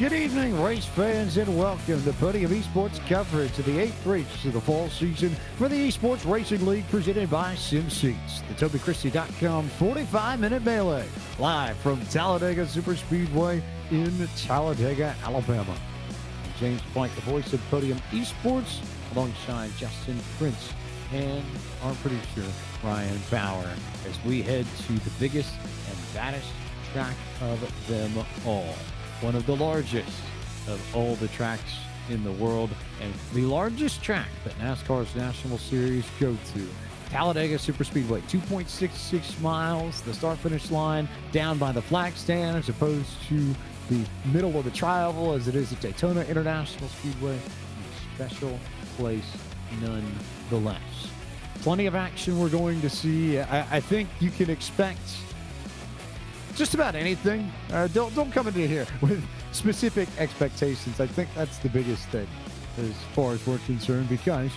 Good evening, race fans, and welcome to plenty of esports coverage of the 8th race of the fall season for the Esports Racing League presented by SimSeats. The TobyChristie.com 45-minute melee, live from Talladega Superspeedway in Talladega, Alabama. I'm James Blank, the voice of Podium Esports, alongside Justin Prince and our producer, Ryan Bauer, as we head to the biggest and baddest track of them all. One of the largest of all the tracks in the world, and the largest track that NASCAR's National Series go to. Talladega Superspeedway, 2.66 miles, the start-finish line down by the flag stand as opposed to the middle of the tri-oval as it is at Daytona International Speedway. A special place nonetheless. Plenty of action we're going to see. I think you can expect just about anything. Don't come into here with specific expectations. I think that's the biggest thing as far as we're concerned, because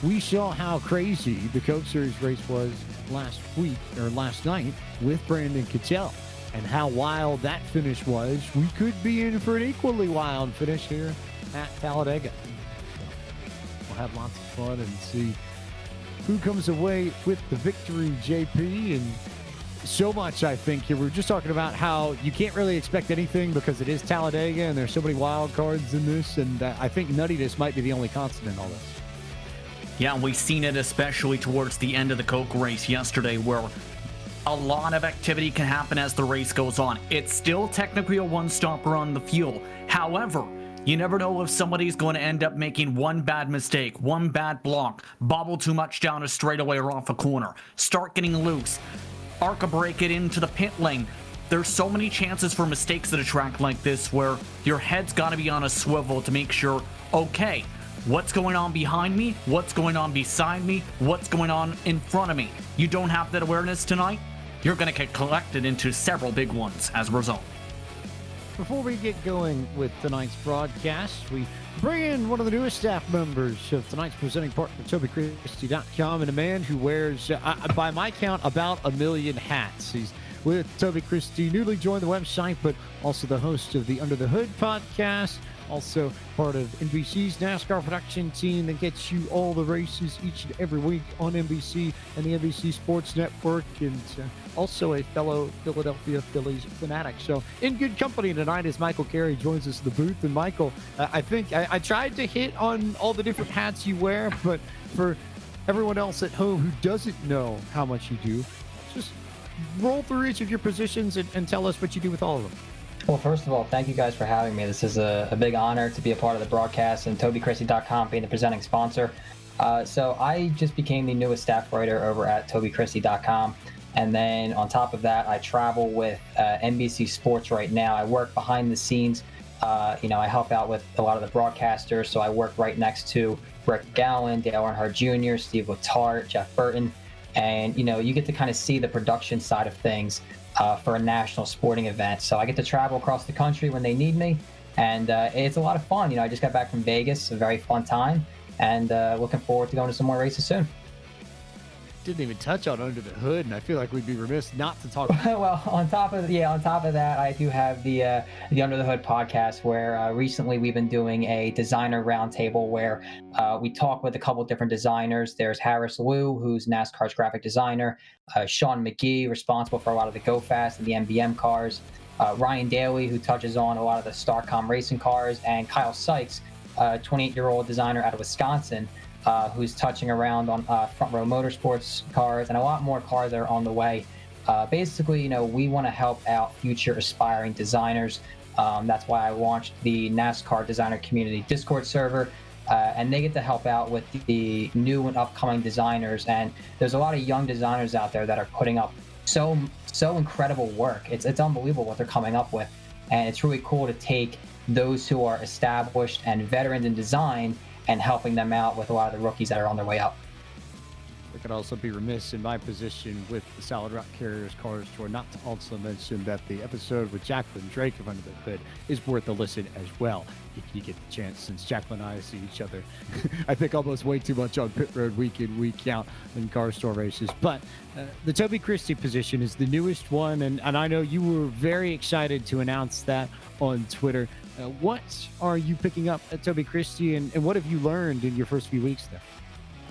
we saw how crazy the Coke Series race was last night with Brandon Kittel, and how wild that finish was. We could be in for an equally wild finish here at Talladega. We'll have lots of fun and see who comes away with the victory, JP, and so much, I think, here. We're just talking about how you can't really expect anything because it is Talladega and there's so many wild cards in this, and I think nuttiness might be the only constant in all this. Yeah, and we've seen it especially towards the end of the Coke race yesterday, where a lot of activity can happen as the race goes on. It's still technically a one-stopper on the fuel. However, you never know if somebody's going to end up making one bad mistake, one bad block, bobble too much down a straightaway or off a corner, start getting loose, ARCA break it into the pit lane. There's so many chances for mistakes at a track like this where your head's got to be on a swivel to make sure, okay, what's going on behind me? What's going on beside me? What's going on in front of me? You don't have that awareness tonight, you're going to get collected into several big ones as a result. Before we get going with tonight's broadcast, we bring in one of the newest staff members of tonight's presenting partner, TobyChristie.com, and a man who wears, by my count, about 1 million hats. He's with Toby Christie, newly joined the website, but also the host of the Under the Hood podcast, also part of NBC's NASCAR production team that gets you all the races each and every week on NBC and the NBC Sports Network, and also a fellow Philadelphia Phillies fanatic. So in good company tonight as Michael Carey joins us in the booth. And Michael, I think I tried to hit on all the different hats you wear, but for everyone else at home who doesn't know how much you do, just roll through each of your positions and tell us what you do with all of them. Well, first of all, thank you guys for having me. This is a big honor to be a part of the broadcast, and TobyChristie.com being the presenting sponsor. So I just became the newest staff writer over at TobyChristie.com. And then on top of that, I travel with NBC Sports right now. I work behind the scenes. I help out with a lot of the broadcasters. So I work right next to Rick Gowan, Dale Earnhardt Jr., Steve Letarte, Jeff Burton. And, you get to kind of see the production side of things for a national sporting event. So I get to travel across the country when they need me. And it's a lot of fun. I just got back from Vegas, a very fun time. And looking forward to going to some more races soon. Didn't even touch on Under the Hood, and I feel like we'd be remiss not to talk about Well, on top of that, I do have the Under the Hood podcast, where recently we've been doing a designer roundtable where we talk with a couple of different designers. There's Harris Liu, who's NASCAR's graphic designer, Sean McGee, responsible for a lot of the Go Fast and the MBM cars, Ryan Daly, who touches on a lot of the Starcom racing cars, and Kyle Sykes, a 28-year-old designer out of Wisconsin, who's touching around on Front Row Motorsports cars and a lot more cars that are on the way. Basically, we want to help out future aspiring designers. That's why I launched the NASCAR Designer Community Discord server, and they get to help out with the new and upcoming designers. And there's a lot of young designers out there that are putting up so incredible work. It's unbelievable what they're coming up with, and it's really cool to take those who are established and veterans in design and helping them out with a lot of the rookies that are on their way up. We could also be remiss in my position with the Solid Rock Carriers Cars Tour not to also mention that the episode with Jacqueline Drake of Under the Hood is worth a listen as well, if you get the chance, since Jacqueline and I see each other, I think, almost way too much on pit road week in, week out in car store races. But the Toby Christie position is the newest one, and I know you were very excited to announce that on Twitter. What are you picking up at Toby Christie, and what have you learned in your first few weeks there?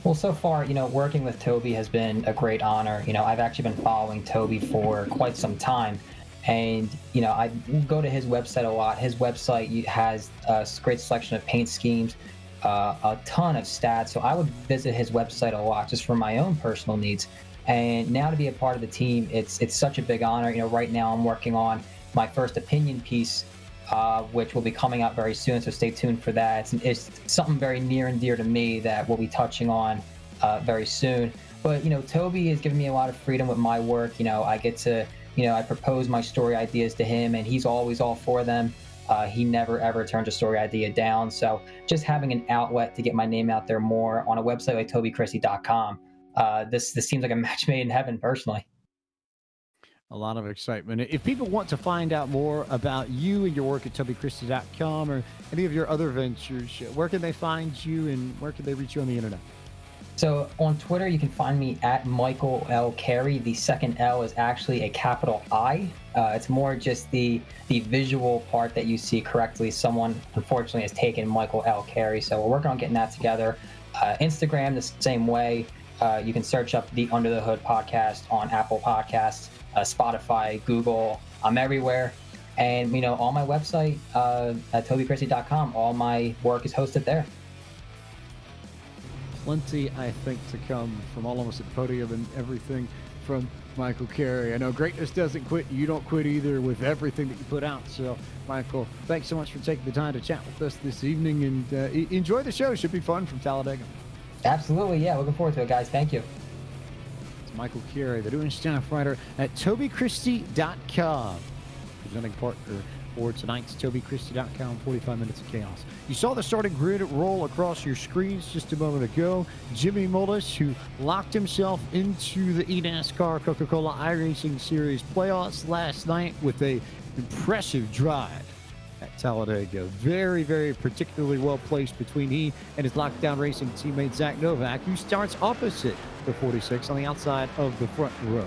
Well, so far, working with Toby has been a great honor. I've actually been following Toby for quite some time. And, I go to his website a lot. His website has a great selection of paint schemes, a ton of stats. So I would visit his website a lot just for my own personal needs. And now to be a part of the team, it's such a big honor. Right now I'm working on my first opinion piece, which will be coming out very soon. So stay tuned for that. It's something very near and dear to me that we'll be touching on very soon. But, Toby has given me a lot of freedom with my work. I get to, I propose my story ideas to him, and he's always all for them. He never, ever turns a story idea down. So just having an outlet to get my name out there more on a website like tobychristie.com, this seems like a match made in heaven, personally. A lot of excitement. If people want to find out more about you and your work at tobychristie.com or any of your other ventures, where can they find you and where can they reach you on the internet? So on Twitter, you can find me at Michael L. Carey. The second L is actually a capital I. It's more just the visual part that you see correctly. Someone, unfortunately, has taken Michael L. Carey. So we're working on getting that together. Instagram, the same way. You can search up the Under the Hood podcast on Apple Podcasts, Spotify, Google. I'm everywhere. And, on my website at tobychristie.com, all my work is hosted there. Plenty, I think, to come from all of us at the podium and everything from Michael Carey. I know greatness doesn't quit. You don't quit either with everything that you put out. So, Michael, thanks so much for taking the time to chat with us this evening, and enjoy the show. It should be fun from Talladega. Absolutely. Yeah. Looking forward to it, guys. Thank you. It's Michael Carey, the doing staff writer at tobychristie.com, presenting partner for tonight's tobychristie.com 45 Minutes of Chaos. You saw the starting grid roll across your screens just a moment ago. Jimmy Mullis, who locked himself into the eNASCAR Coca-Cola iRacing Series playoffs last night with a impressive drive at Talladega. Very, very particularly well placed between he and his lockdown racing teammate Zach Novak, who starts opposite the 46 on the outside of the front row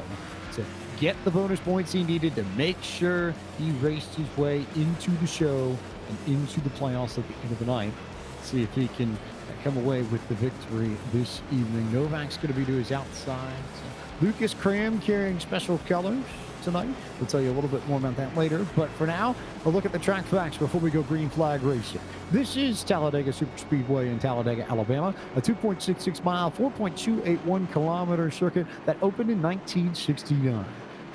to get the bonus points he needed to make sure he raced his way into the show and into the playoffs at the end of the night. See if he can come away with the victory this evening. Novak's going to be to his outside. Lucas Cram carrying special colors tonight. We'll tell you a little bit more about that later. But for now, a look at the track facts before we go green flag racing. This is Talladega Superspeedway in Talladega, Alabama, a 2.66 mile, 4.281 kilometer circuit that opened in 1969.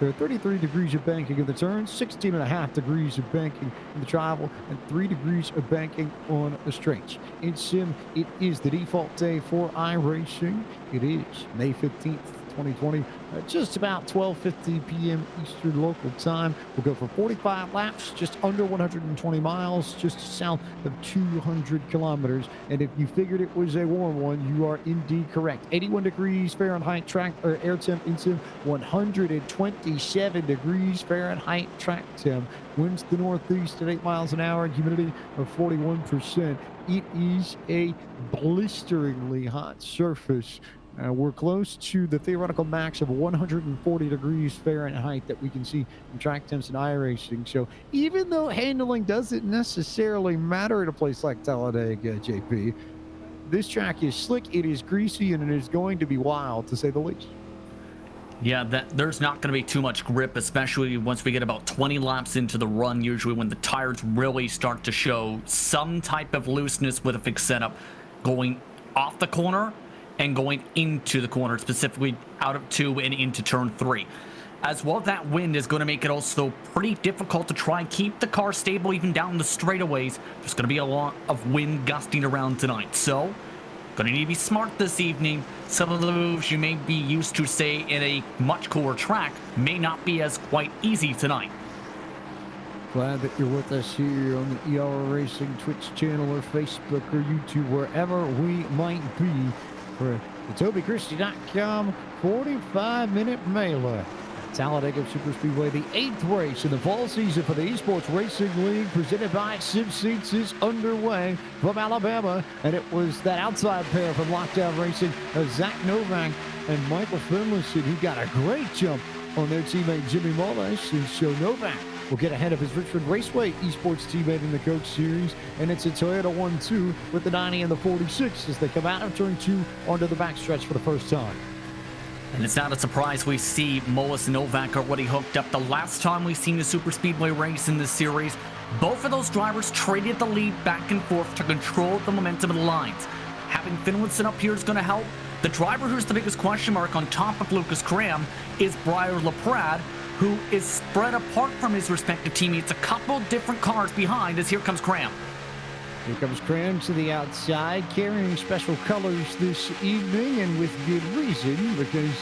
There are 33 degrees of banking in the turns, 16.5 degrees of banking in the travel, and 3 degrees of banking on the straights. In sim, it is the default day for iRacing. It is May 15th, 2020, just about 12:50 p.m. Eastern local time. We'll go for 45 laps, just under 120 miles, just south of 200 kilometers. And if you figured it was a warm one, you are indeed correct. 81 degrees Fahrenheit air temp in sim, 127 degrees Fahrenheit track temp. Winds to the northeast at 8 miles an hour, and humidity of 41%. It is a blisteringly hot surface. We're close to the theoretical max of 140 degrees Fahrenheit that we can see in track temps and iRacing. So even though handling doesn't necessarily matter at a place like Talladega, JP, this track is slick, it is greasy, and it is going to be wild, to say the least. Yeah, there's not going to be too much grip, especially once we get about 20 laps into the run, usually when the tires really start to show some type of looseness with a fixed setup going off the corner and going into the corner, specifically out of 2 and into turn 3. As well, that wind is going to make it also pretty difficult to try and keep the car stable even down the straightaways. There's going to be a lot of wind gusting around tonight, so going to need to be smart this evening. Some of the moves you may be used to, say, in a much cooler track may not be as quite easy tonight. Glad that you're with us here on the ER Racing Twitch channel or Facebook or YouTube, wherever we might be, for the tobychristie.com 45-minute mailer. Talladega Superspeedway, the 8th race in the fall season for the Esports Racing League, presented by SimSeats, is underway from Alabama. And it was that outside pair from Lockdown Racing, Zach Novak and Michael Finlayson, who got a great jump on their teammate Jimmy Mullis. And so Novak will get ahead of his Richmond Raceway Esports teammate in the Coke Series, and it's a Toyota 1-2 with the 90 and the 46 as they come out of turn 2 onto the backstretch for the first time. And it's not a surprise we see Mullis and Novak already hooked up. The last time we seen a super speedway race in this series, both of those drivers traded the lead back and forth to control the momentum of the lines. Having Finlayson up here is going to help. The driver who's the biggest question mark on top of Lucas Graham is Briar LaPrade, who is spread apart from his respective teammates, a couple different cars behind as here comes Graham. Here comes Graham to the outside, carrying special colors this evening, and with good reason, because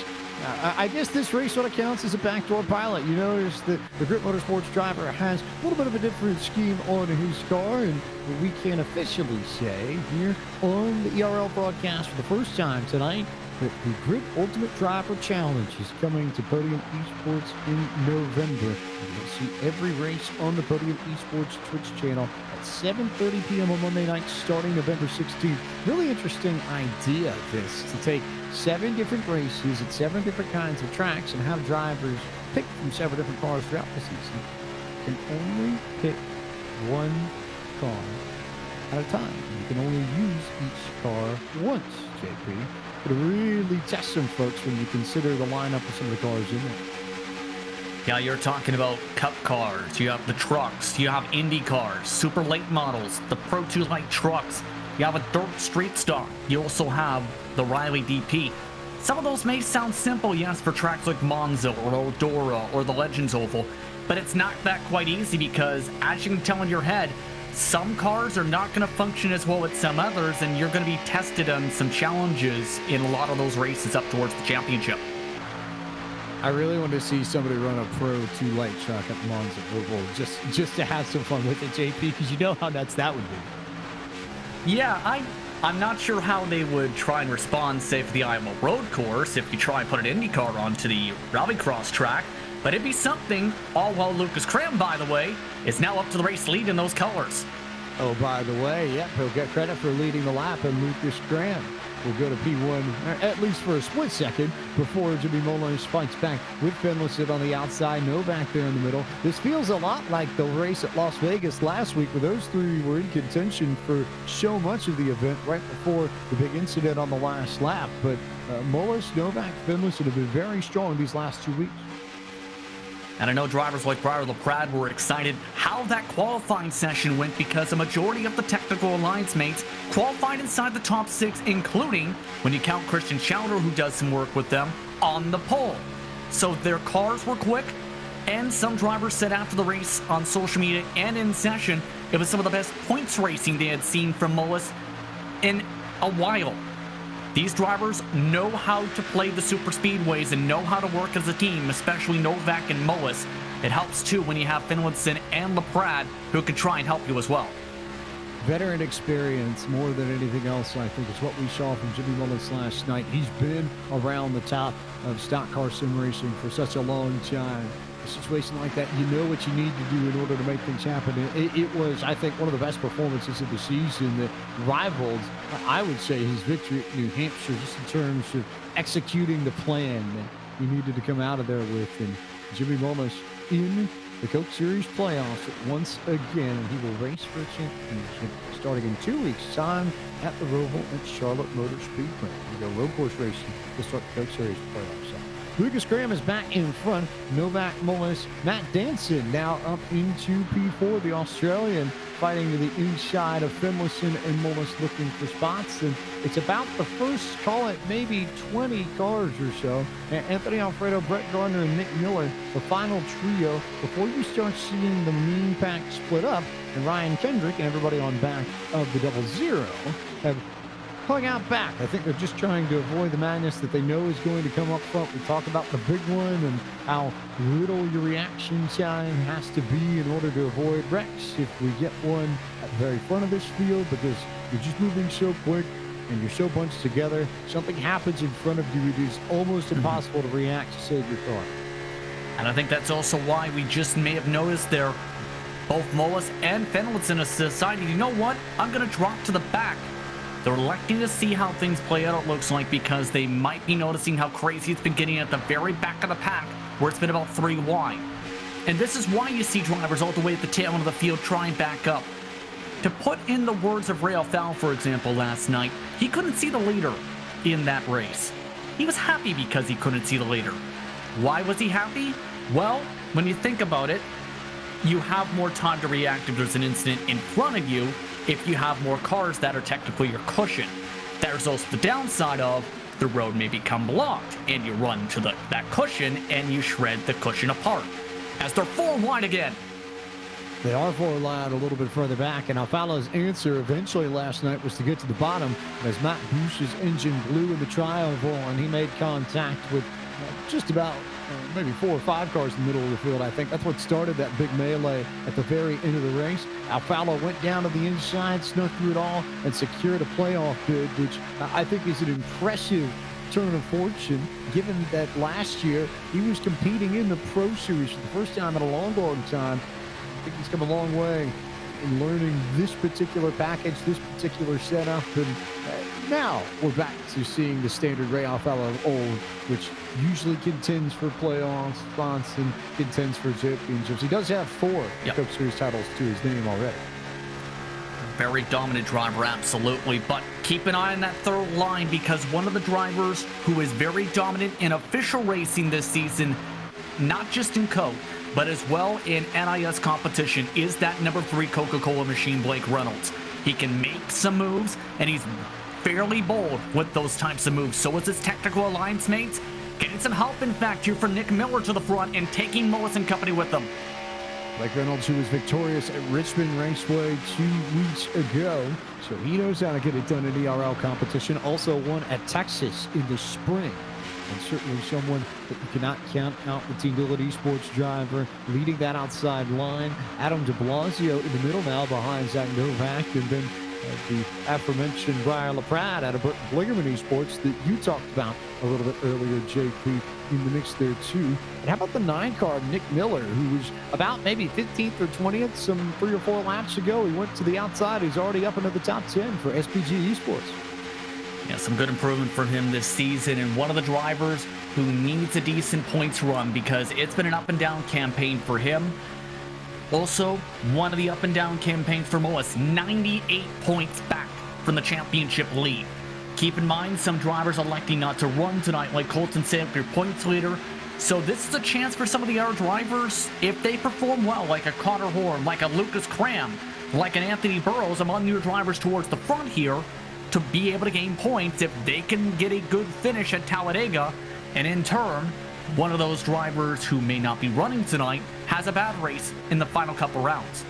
I guess this race sort of counts as a backdoor pilot. You notice that the Grip Motorsports driver has a little bit of a different scheme on his car, and we can officially say here on the ERL broadcast for the first time tonight that the Grip Ultimate Driver Challenge is coming to Podium Esports in November. You'll see every race on the Podium Esports Twitch channel at 7:30 p.m. on Monday night starting November 16th. Really interesting idea, this, to take 7 different races at 7 different kinds of tracks and have drivers pick from 7 different cars throughout the season. You can only pick one car at a time. You can only use each car once, JP. It really tests some folks when you consider the lineup of some of the cars in there. Yeah, you're talking about cup cars, you have the trucks, you have Indy cars, super late models, the Pro 2 light trucks, you have a dirt street stock, you also have the Riley DP. Some of those may sound simple, yes, for tracks like Monza or Eldora or the Legends Oval, but it's not that quite easy because, as you can tell in your head, some cars are not going to function as well as some others, and you're going to be tested on some challenges in a lot of those races up towards the championship. I really want to see somebody run a Pro 2 light truck at Monza Oval just to have some fun with it, JP, because you know how nuts that would be. Yeah, I'm not sure how they would try and respond, say, for the Iowa Road Course if you try and put an Indy car onto the Rallycross track. But it'd be something, all while Lucas Graham, by the way, is now up to the race lead in those colors. Oh, by the way, yep, he'll get credit for leading the lap, and Lucas Graham will go to P1, at least for a split second, before Jimmy Mullis fights back with Finlayson on the outside, Novak there in the middle. This feels a lot like the race at Las Vegas last week, where those 3 were in contention for so much of the event right before the big incident on the last lap. But Mullis, Novak, Finlayson have been very strong these last 2 weeks. And I know drivers like Briar LaPrade were excited how that qualifying session went because a majority of the technical alliance mates qualified inside the top 6, including, when you count Christian Schauder, who does some work with them, on the pole. So their cars were quick, and some drivers said after the race on social media and in session, it was some of the best points racing they had seen from Mullis in a while. These drivers know how to play the super speedways and know how to work as a team, especially Novak and Mullis. It helps too when you have Finlayson and LaPrade who can try and help you as well. Veteran experience more than anything else, I think, is what we saw from Jimmy Mullis last night. He's been around the top of stock car sim racing for such a long time. A situation like that, you know what you need to do in order to make things happen. It was, I think, one of the best performances of the season that rivaled, I would say, his victory at New Hampshire, just in terms of executing the plan that he needed to come out of there with. And Jimmy Mullis in the Coke Series playoffs once again. He will race for a championship starting in 2 weeks' time at the Roval at Charlotte Motor Speedway. We go road course racing to start the Coke Series playoffs. Lucas Graham is back in front. Novak, Mullis, Matt Danson now up into P4. The Australian fighting to the inside of Finlayson and Mullis looking for spots. And it's about the first, call it maybe 20 cars or so. Anthony Alfredo, Brett Gardner, and Nick Miller, the final trio, before you start seeing the mean pack split up. And Ryan Kendrick and everybody on back of the 00 have hung out back. I think they're just trying to avoid the madness that they know is going to come up front. We talk about the big one and how little your reaction time has to be in order to avoid wrecks if we get one at the very front of this field, because you're just moving so quick and you're so bunched together. Something happens in front of you, it is almost impossible to react to save your car. And I think that's also why we just may have noticed there, both Mullis and Finlayson have decided, you know what, I'm going to drop to the back. They're electing to see how things play out, it looks like, because they might be noticing how crazy it's been getting at the very back of the pack, where it's been about 3 wide. And this is why you see drivers all the way at the tail end of the field try and back up. To put in the words of Ray Alfredo, for example, last night, he couldn't see the leader in that race. He was happy because he couldn't see the leader. Why was he happy? Well, when you think about it, you have more time to react if there's an incident in front of you if you have more cars that are technically your cushion. There's also the downside of the road may become blocked and you run to that cushion and you shred the cushion apart. As they're 4 wide again. They are 4 wide a little bit further back, and Alfalo's answer eventually last night was to get to the bottom. As Matt Bush's engine blew in the triangle and he made contact with just about maybe 4 or 5 cars in the middle of the field. I think that's what started that big melee at the very end of the race. Alfalo went down to the inside, snuck through it all, and secured a playoff bid, which I think is an impressive turn of fortune, given that last year he was competing in the Pro Series for the first time in a long, long time. I think he's come a long way in learning this particular package, this particular setup, and now we're back to seeing the standard Ray Alfalo of old, which usually contends for playoff spots and contends for championships. He does have 4 Cup Series titles to his name already. Very dominant driver, absolutely. But keep an eye on that third line, because one of the drivers who is very dominant in official racing this season, not just in Coke, but as well in NIS competition, is that number 3 Coca-Cola machine, Blake Reynolds. He can make some moves, and he's fairly bold with those types of moves. So is his technical alliance mates. Getting some help, in fact, here from Nick Miller to the front and taking Mullis and company with them. Blake Reynolds, who was victorious at Richmond Raceway 2 weeks ago, so he knows how to get it done in ERL competition. Also won at Texas in the spring, and certainly someone that you cannot count out. The Team Dillard Esports driver leading that outside line. Adam de Blasio in the middle now behind Zach Novak, and then the aforementioned Brian LaPrade out of Blingerman Esports that you talked about a little bit earlier, JP, in the mix there too. And how about the 9 car, Nick Miller, who was about maybe 15th or 20th some 3 or 4 laps ago. He went to the outside. He's already up into the top 10 for SPG Esports. Yeah, some good improvement from him this season, and one of the drivers who needs a decent points run, because it's been an up and down campaign for him. Also, one of the up and down campaigns for Mullis, 98 points back from the championship lead. Keep in mind, some drivers electing not to run tonight, like Colton Samp, your points leader. So this is a chance for some of the other drivers, if they perform well, like a Connor Horn, like a Lucas Cram, like an Anthony Burrows, among your drivers towards the front here, to be able to gain points if they can get a good finish at Talladega, and in turn, one of those drivers who may not be running tonight has a bad race in the final couple rounds.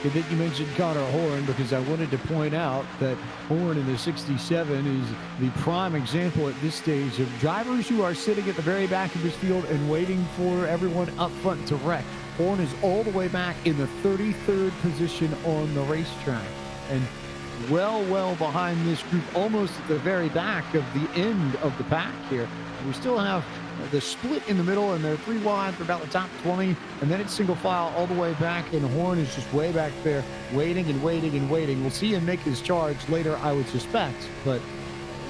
Good that you mentioned Connor Horn, because I wanted to point out that Horn in the 67 is the prime example at this stage of drivers who are sitting at the very back of his field and waiting for everyone up front to wreck. Horn is all the way back in the 33rd position on the racetrack, and well behind this group, almost at the very back of the end of the pack here. We still have the split in the middle, and they're 3 wide for about the top 20, and then it's single file all the way back, and Horn is just way back there, waiting. We'll see him make his charge later, I would suspect, but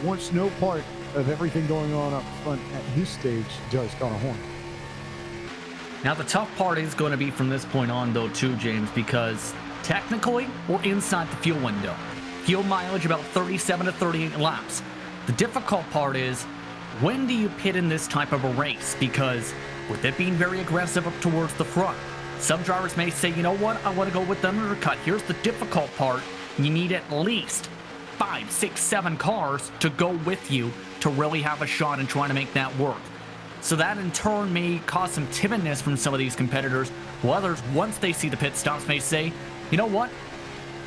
wants no part of everything going on up front at his stage, does Connor Horn. Now, the tough part is going to be from this point on, though, too, James, because technically, we're inside the fuel window. Fuel mileage about 37 to 38 laps. The difficult part is, when do you pit in this type of a race? Because with it being very aggressive up towards the front, some drivers may say, you know what, I want to go with the undercut. Here's the difficult part. You need at least 5, 6, 7 cars to go with you to really have a shot in trying to make that work. So that in turn may cause some timidness from some of these competitors, while others, once they see the pit stops, may say, you know what,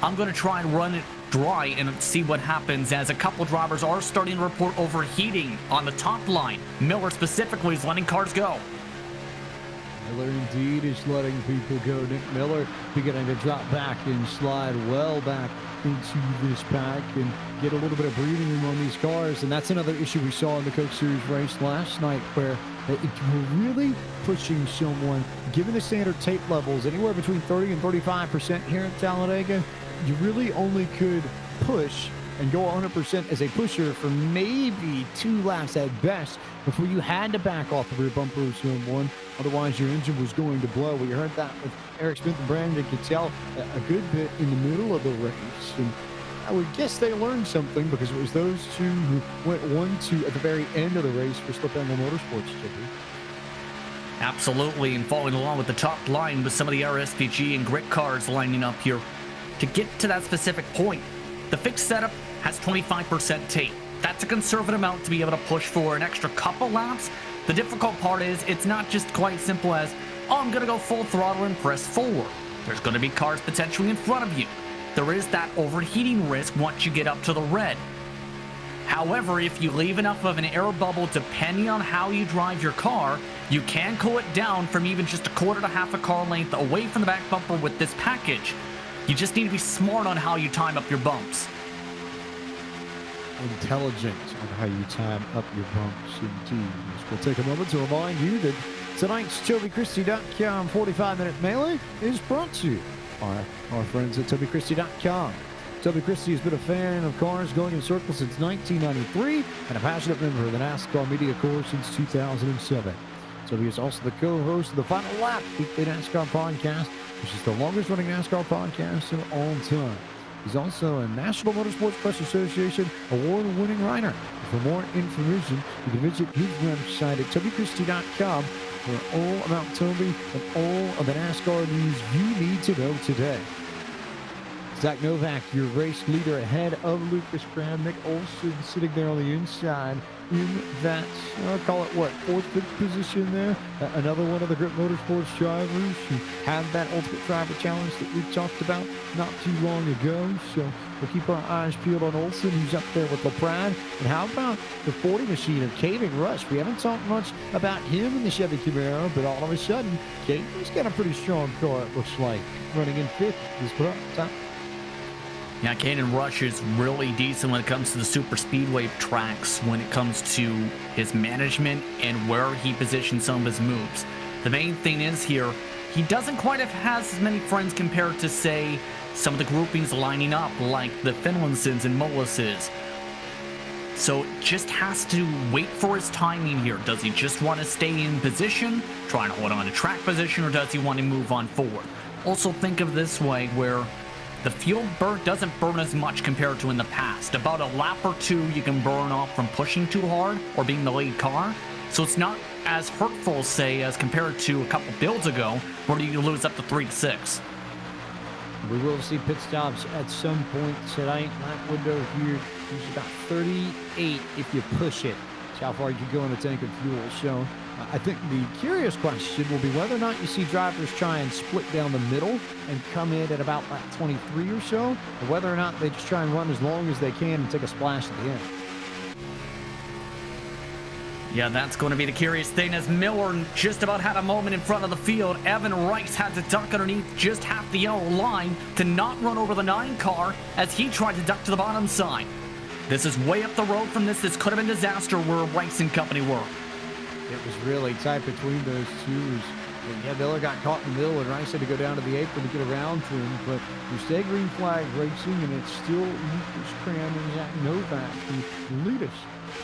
I'm going to try and run it dry and see what happens, as a couple drivers are starting to report overheating on the top line. Miller specifically is letting cars go. Miller indeed is letting people go. Nick Miller beginning to drop back and slide well back into this pack and get a little bit of breathing room on these cars. And that's another issue we saw in the Coke Series race last night, where if you're really pushing someone, given the standard tape levels, anywhere between 30 and 35% here at Talladega, you really only could push and go 100% as a pusher for maybe 2 laps at best before you had to back off the rear bumper of zone 1. Otherwise, your engine was going to blow. We heard that with Eric Smith and Brandon Cattell a good bit in the middle of the race. And I would guess they learned something because it was those two who went 1-2 at the very end of the race for Slip Angle Motorsports, Chippy. Absolutely, and following along with the top line with some of the RSPG and grit cars lining up here. To get to that specific point, the fixed setup has 25% tape. That's a conservative amount to be able to push for an extra couple laps. The difficult part is it's not just quite simple as, oh, I'm going to go full throttle and press forward. There's going to be cars potentially in front of you. There is that overheating risk once you get up to the red. However, if you leave enough of an air bubble depending on how you drive your car, you can cool it down from even just a quarter to half a car length away from the back bumper with this package. You just need to be smart on how you time up your bumps. Intelligent on how you time up your bumps, indeed. We'll take a moment to remind you that tonight's TobyChristie.com 45-minute melee is brought to you by our friends at TobyChristie.com. Toby Christie has been a fan of cars going in circles since 1993 and a passionate member of the NASCAR Media Corps since 2007. Toby is also the co-host of the Final Lap weekly NASCAR podcast, which is the longest-running NASCAR podcast of all time. He's also a National Motorsports Press Association award-winning writer. For more information, you can visit his website at TobyChristie.com for all about Toby and all of the NASCAR news you need to know today. Zach Novak, your race leader ahead of Lucas Graham. Nick Olson sitting there on the inside in that, I'll call it what, 4th, 5th position there. Another one of the Grip Motorsports drivers who had that Ultimate Driver Challenge that we talked about not too long ago. So we'll keep our eyes peeled on Olson, who's up there with LaPrade. And how about the 40 machine of Caving Rush? We haven't talked much about him in the Chevy Camaro, but all of a sudden, Caving's got a pretty strong car, it looks like. Running in 5th, he's put up top. Yeah, Caden Rush is really decent when it comes to the super speedway tracks, when it comes to his management and where he positions some of his moves. The main thing is here, he doesn't quite have as many friends compared to, say, some of the groupings lining up, like the Finlansons and Mullises. So just has to wait for his timing here. Does he just want to stay in position, trying to hold on to track position, or does he want to move on forward? Also think of this way, where the fuel burn doesn't burn as much compared to in the past. About a lap or two you can burn off from pushing too hard or being the lead car. So it's not as hurtful, say, as compared to a couple builds ago, where you lose up to 3 to 6. We will see pit stops at some point tonight. That window here is about 38 if you push it. That's how far you can go in a tank of fuel. So I think the curious question will be whether or not you see drivers try and split down the middle and come in at about lap 23 or so, or whether or not they just try and run as long as they can and take a splash at the end. Yeah, that's going to be the curious thing, as Miller just about had a moment in front of the field. Evan Rice had to duck underneath just half the yellow line to not run over the 9 car as he tried to duck to the bottom side. This is way up the road from this. This could have been disaster where Rice and company were. It was really tight between those two. Yeah, Miller got caught in the middle, and Rice had to go down to the apron to get around to him. But you stay green flag racing, and it's still Lucas Graham and Zach Novak who lead us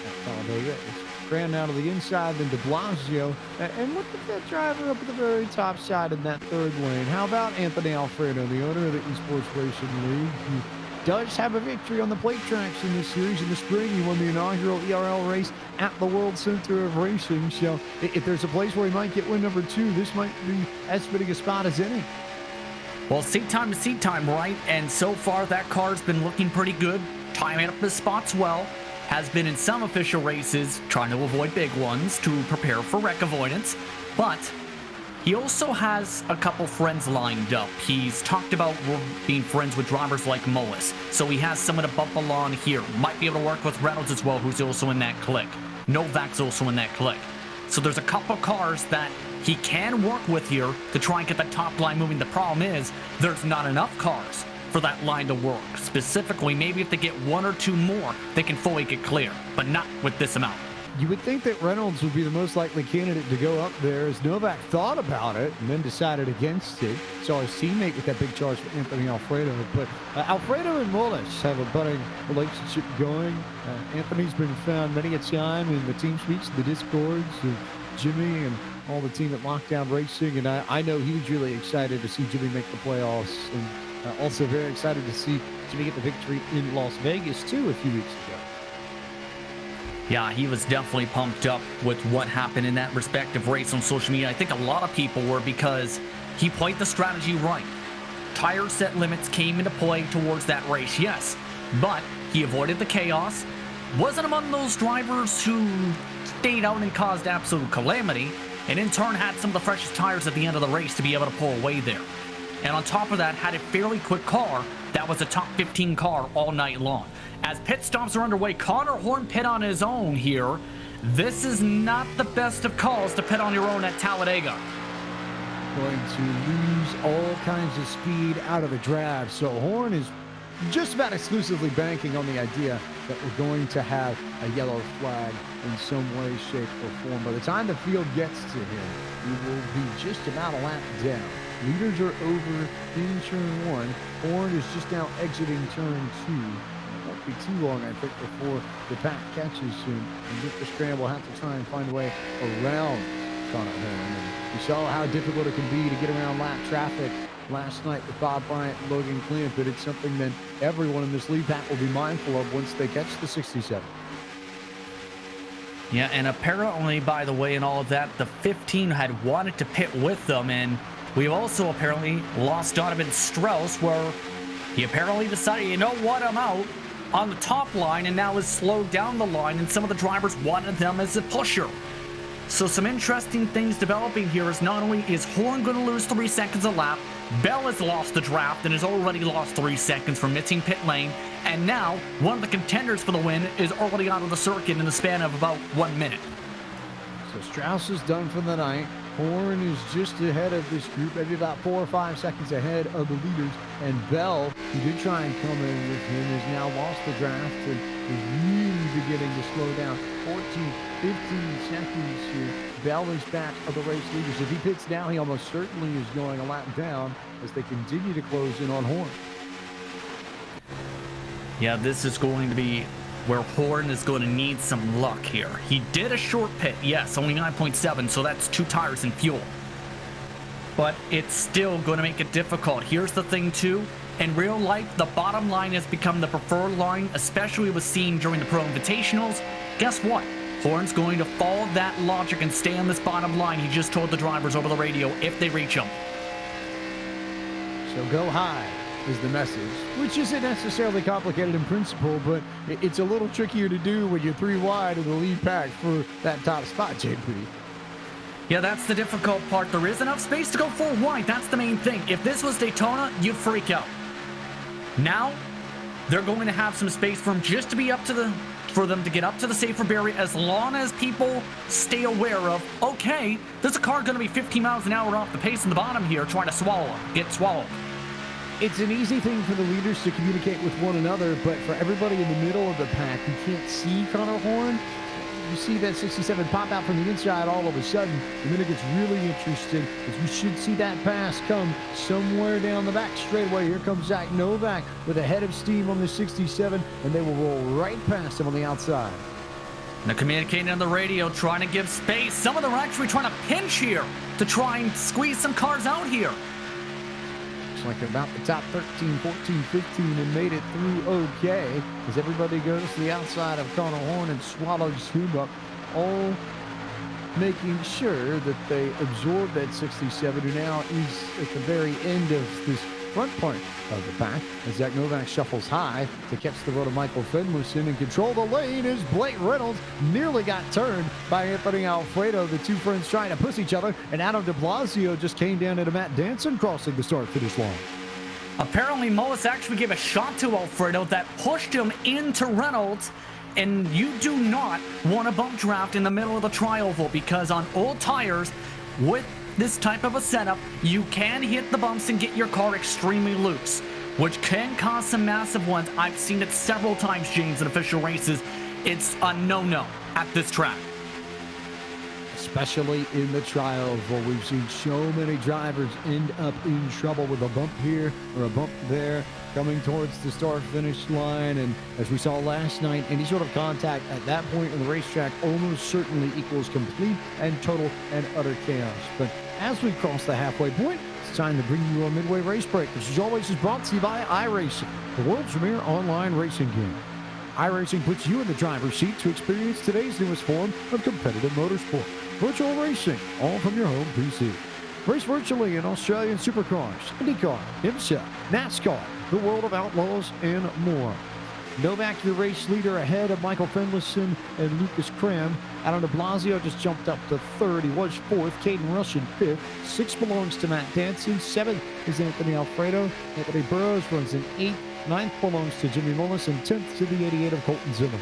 at Talladega. It's Graham now to the inside, then de Blasio. And look at that driver up at the very top side in that 3rd lane. How about Anthony Alfredo, the owner of the Esports Racing League, who does have a victory on the plate tracks in this series. In the spring, he won the inaugural ERL race at the World Center of Racing. So if there's a place where he might get win number 2, this might be as fitting a spot as any. Well, seat time to seat time, right? And so far, that car's been looking pretty good, timing up the spots well. Has been in some official races, trying to avoid big ones to prepare for wreck avoidance. But he also has a couple friends lined up. He's talked about being friends with drivers like Mullis, so he has someone to bump along here. Might be able to work with Reynolds as well, who's also in that clique. Novak's also in that clique. So there's a couple cars that he can work with here to try and get the top line moving. The problem is there's not enough cars for that line to work. Specifically, maybe if they get 1 or 2 more, they can fully get clear, but not with this amount. You would think that Reynolds would be the most likely candidate to go up there, as Novak thought about it and then decided against it. Saw his teammate with that big charge for Anthony Alfredo. But Alfredo and Wallace have a budding relationship going. Anthony's been found many a time in the team speaks, the Discords, Jimmy and all the team at Lockdown Racing. And I know he was really excited to see Jimmy make the playoffs. And also very excited to see Jimmy get the victory in Las Vegas, too, a few weeks ago. Yeah, he was definitely pumped up with what happened in that respective race on social media. I think a lot of people were, because he played the strategy right. Tire set limits came into play towards that race, yes, but he avoided the chaos. Wasn't among those drivers who stayed out and caused absolute calamity, and in turn had some of the freshest tires at the end of the race to be able to pull away there. And on top of that, had a fairly quick car that was a top 15 car all night long. As pit stops are underway, Connor Horn pit on his own here. This is not the best of calls to pit on your own at Talladega. Going to lose all kinds of speed out of the draft. So Horn is just about exclusively banking on the idea that we're going to have a yellow flag in some way, shape, or form. By the time the field gets to him, he will be just about a lap down. Leaders are over in turn 1. Horn is just now exiting turn 2. It won't be too long, I think, before the pack catches him. And Victor Scramble will have to try and find a way around Connor Horn. And we saw how difficult it can be to get around lap traffic last night with Bob Bryant and Logan Clint, but it's something that everyone in this lead pack will be mindful of once they catch the 67. Yeah, and apparently, by the way, in all of that, the 15 had wanted to pit with them, and we've also apparently lost Donovan Strauss, where he apparently decided, you know what, I'm out on the top line, and now has slowed down the line, and some of the drivers wanted them as a pusher. So some interesting things developing here is not only is Horn going to lose 3 seconds a lap, Bell has lost the draft and has already lost 3 seconds from missing pit lane, and now one of the contenders for the win is already out of the circuit in the span of about 1 minute. So Strauss is done for the night. Horn is just ahead of this group, maybe about 4 or 5 seconds ahead of the leaders. And Bell, who did try and come in with him, has now lost the draft and is really beginning to slow down. 14, 15 seconds here. Bell is back of the race leaders. If he pits now, he almost certainly is going a lap down as they continue to close in on Horn. Yeah, this is going to be where Horn is going to need some luck here. He did a short pit, yes, only 9.7, so that's 2 tires and fuel. But it's still going to make it difficult. Here's the thing, too. In real life, the bottom line has become the preferred line, especially was seen during the Pro Invitationals. Guess what? Horn's going to follow that logic and stay on this bottom line he just told the drivers over the radio if they reach him. So go high is the message, which isn't necessarily complicated in principle, but it's a little trickier to do when you're 3 wide in the lead pack for that top spot, JP. Yeah, that's the difficult part. There is enough space to go 4 wide. That's the main thing. If this was Daytona, you'd freak out. Now, they're going to have some space for them just to be up to the, for them to get up to the safer barrier, as long as people stay aware of, okay, there's a car going to be 15 miles an hour off the pace in the bottom here, trying to get swallowed. It's an easy thing for the leaders to communicate with one another, but for everybody in the middle of the pack who can't see Connor Horn, you see that 67 pop out from the inside all of a sudden, and then it gets really interesting as we should see that pass come somewhere down the back straightaway. Here comes Zach Novak with a head of steam on the 67, and they will roll right past him on the outside. They're communicating on the radio, trying to give space. Some of them are actually trying to pinch here to try and squeeze some cars out here. Like about the top 13, 14, 15 and made it through okay as everybody goes to the outside of Connor Horn and swallows him up, all making sure that they absorb that 67, who now is at the very end of this front part of the pack as Zach Novak shuffles high to catch the road of Michael Finlayson and control the lane as Blake Reynolds nearly got turned by Anthony Alfredo. The 2 friends trying to push each other, and Adam de Blasio just came down into Matt Danson crossing the start-finish line. Apparently, Mullis actually gave a shot to Alfredo that pushed him into Reynolds, and you do not want to bump draft in the middle of the tri-oval, because on old tires, with this type of a setup, you can hit the bumps and get your car extremely loose, which can cause some massive ones. I've seen it several times, James, in official races. it's a no-no at this track. Especially in the trials where we've seen so many drivers end up in trouble with a bump here or a bump there coming towards the start-finish line. And as we saw last night, any sort of contact at that point in the racetrack almost certainly equals complete and total and utter chaos. But as we cross the halfway point, it's time to bring you a midway race break, which as always is brought to you by iRacing, the world's premier online racing game. iRacing puts you in the driver's seat to experience today's newest form of competitive motorsport. Virtual racing, all from your home PC. Race virtually in Australian supercars, IndyCar, IMSA, NASCAR, the World of Outlaws, and more. Novak, your race leader, ahead of Michael Finlayson and Lucas Cram. Adam de Blasio just jumped up to third. He was fourth. Caden Rush in fifth. Sixth belongs to Matt Danson. Seventh is Anthony Alfredo. Anthony Burrows runs in eighth. Ninth belongs to Jimmy Mullis, and 10th to the 88 of Colton Zimmer.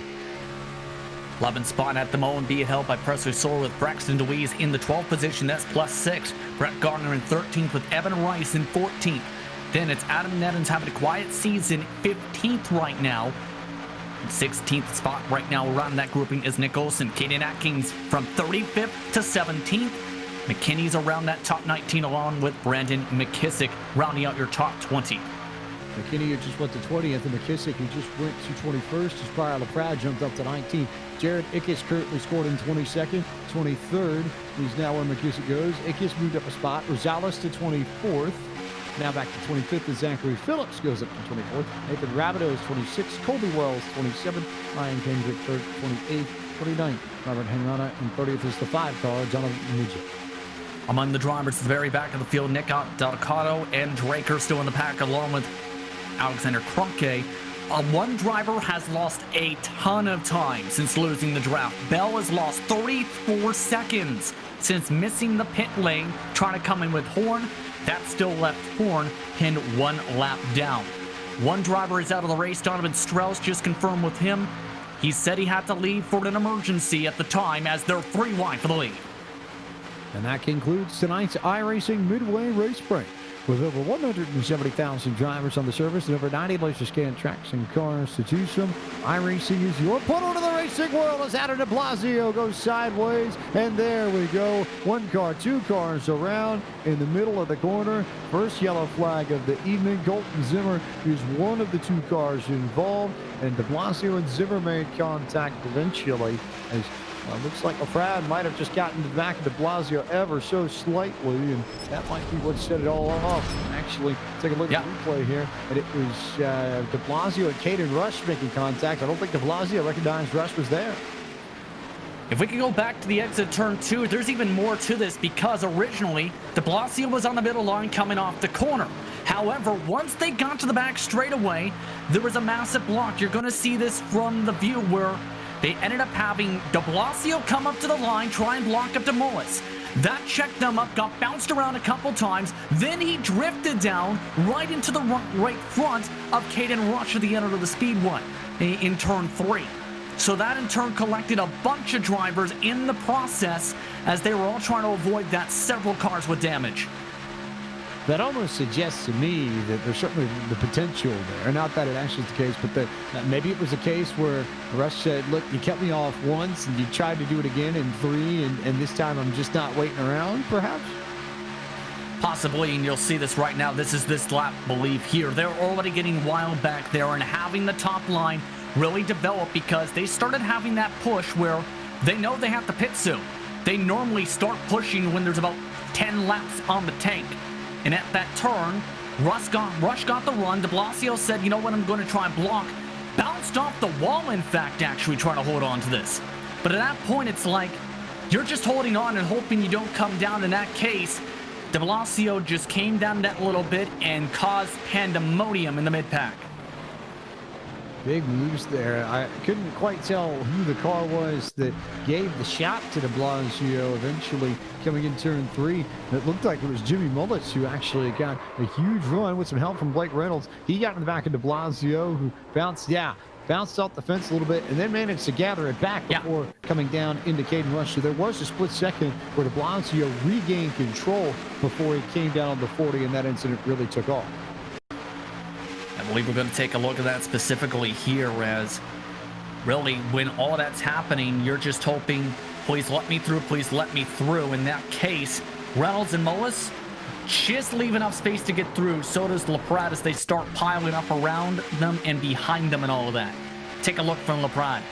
11th spot at the moment being held by Presley Soar with Braxton DeWeese in the 12th position. That's +6. Brett Gardner in 13th with Evan Rice in 14th. Then it's Adam Nettins having a quiet season, 15th right now. 16th spot right now around that grouping is Nick Olsen. Caden Atkins from 35th to 17th. McKinney's around that top 19 along with Brandon McKissick rounding out your top 20. McKinney just went to 20th, and McKissick, who just went to 21st, as Pryor LaPrade jumped up to 19th. Jared Ickes currently scored in 22nd, 23rd. He's now where McKissick goes. Ickes moved up a spot. Rosales to 24th. Now back to 25th as Zachary Phillips goes up to 24th. Nathan Rabideau is 26th. Colby Wells, 27th. Ryan Kendrick, 3rd, 28th, 29th. Robert Henrana, and 30th is the 5-car, Jonathan Midget. Among the drivers at the very back of the field, Nick Delicato and Drake are still in the pack, along with Alexander Krunke. One driver has lost a ton of time since losing the draft. Bell has lost 34 seconds since missing the pit lane, trying to come in with Horn. That still left Horn pinned one lap down. One driver is out of the race. Donovan Strauss just confirmed with him. He said he had to leave for an emergency at the time as they're 3 wide for the lead. And that concludes tonight's iRacing Midway Race Break. With over 170,000 drivers on the service and over 90 laser scan tracks and cars to choose from, iRacing is your portal to the racing world as Adam de Blasio goes sideways. And there we go. 1 car, 2 cars around in the middle of the corner. First yellow flag of the evening. Colton Zimmer is one of the 2 cars involved. And de Blasio and Zimmer made contact eventually as looks like LaPrade might have just gotten to the back of de Blasio ever so slightly, and that might be what set it all off. Actually, take a look at the replay here, and it was de Blasio and Caden Rush making contact. I don't think de Blasio recognized Rush was there. If we can go back to the exit turn 2, there's even more to this because originally de Blasio was on the middle line coming off the corner. However, once they got to the back straightaway, there was a massive block. You're going to see this from the view where they ended up having de Blasio come up to the line, try and block up to Mullis. That checked them up, got bounced around a couple times. Then he drifted down right into the right front of Caden Rush at the end of the speedway in turn 3. So that in turn collected a bunch of drivers in the process as they were all trying to avoid that, several cars with damage. That almost suggests to me that there's certainly the potential there. Not that it actually is the case, but that maybe it was a case where Rush said, look, you kept me off once and you tried to do it again in 3, and this time I'm just not waiting around, perhaps? Possibly, and you'll see this right now. This is this lap, believe here. They're already getting wild back there and having the top line really develop because they started having that push where they know they have to pit soon. They normally start pushing when there's about 10 laps on the tank. And at that turn, Rush got the run. De Blasio said, you know what, I'm going to try and block. Bounced off the wall, in fact, actually trying to hold on to this. But at that point, it's like, you're just holding on and hoping you don't come down. In that case, de Blasio just came down that little bit and caused pandemonium in the mid-pack. Big moves there. I couldn't quite tell who the car was that gave the shot to de Blasio eventually coming in turn 3. It looked like it was Jimmy Mullis who actually got a huge run with some help from Blake Reynolds. He got in the back of de Blasio, who bounced off the fence a little bit and then managed to gather it back before coming down into Caden Rush. So there was a split second where de Blasio regained control before he came down on the 40, and that incident really took off. I believe we're going to take a look at that specifically here as really, when all that's happening, you're just hoping, please let me through, please let me through. In that case, Reynolds and Mullis just leave enough space to get through. So does LaPrade as they start piling up around them and behind them and all of that. Take a look from LaPrade.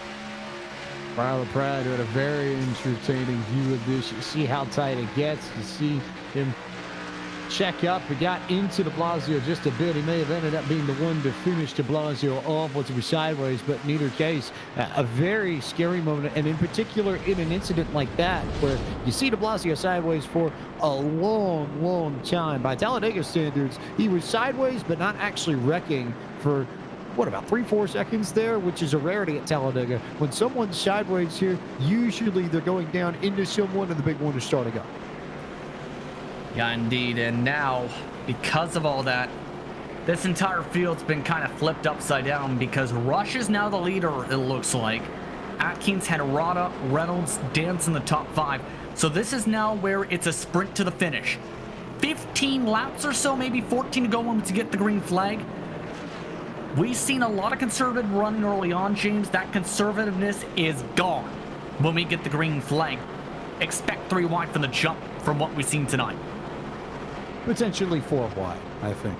Brian LaPrade had a very entertaining view of this. You see how tight it gets. You see him check up. He got into de Blasio just a bit. He may have ended up being the one to finish de Blasio off once it was sideways, but in either case, a very scary moment, and in particular in an incident like that where you see de Blasio sideways for a long time. By Talladega standards, he was sideways but not actually wrecking for about 3-4 seconds there, which is a rarity at Talladega. When someone's sideways here, usually they're going down into someone and the big one is starting up. Yeah, indeed. And now, because of all that, this entire field's been kind of flipped upside down because Rush is now the leader, it looks like. Atkins, Henrada, Reynolds, Dance in the top 5. So this is now where it's a sprint to the finish. 15 laps or so, maybe 14 to go once you get the green flag. We've seen a lot of conservative running early on, James. That conservativeness is gone when we get the green flag. Expect 3 wide from the jump from what we've seen tonight. Potentially 4 wide, I think,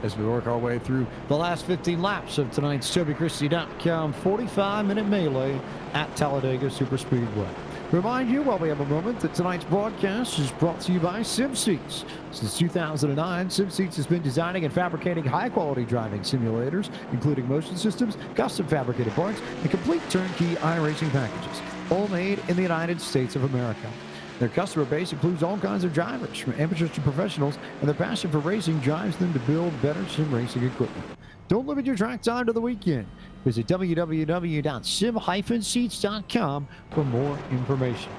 as we work our way through the last 15 laps of tonight's TobyChristie.com 45-minute melee at Talladega Superspeedway. Remind you, while we have a moment, that tonight's broadcast is brought to you by SimSeats. Since 2009, SimSeats has been designing and fabricating high-quality driving simulators, including motion systems, custom fabricated parts, and complete turnkey iRacing packages, all made in the United States of America. Their customer base includes all kinds of drivers, from amateurs to professionals, and their passion for racing drives them to build better sim racing equipment. Don't limit your track time to the weekend. Visit www.sim-seats.com for more information.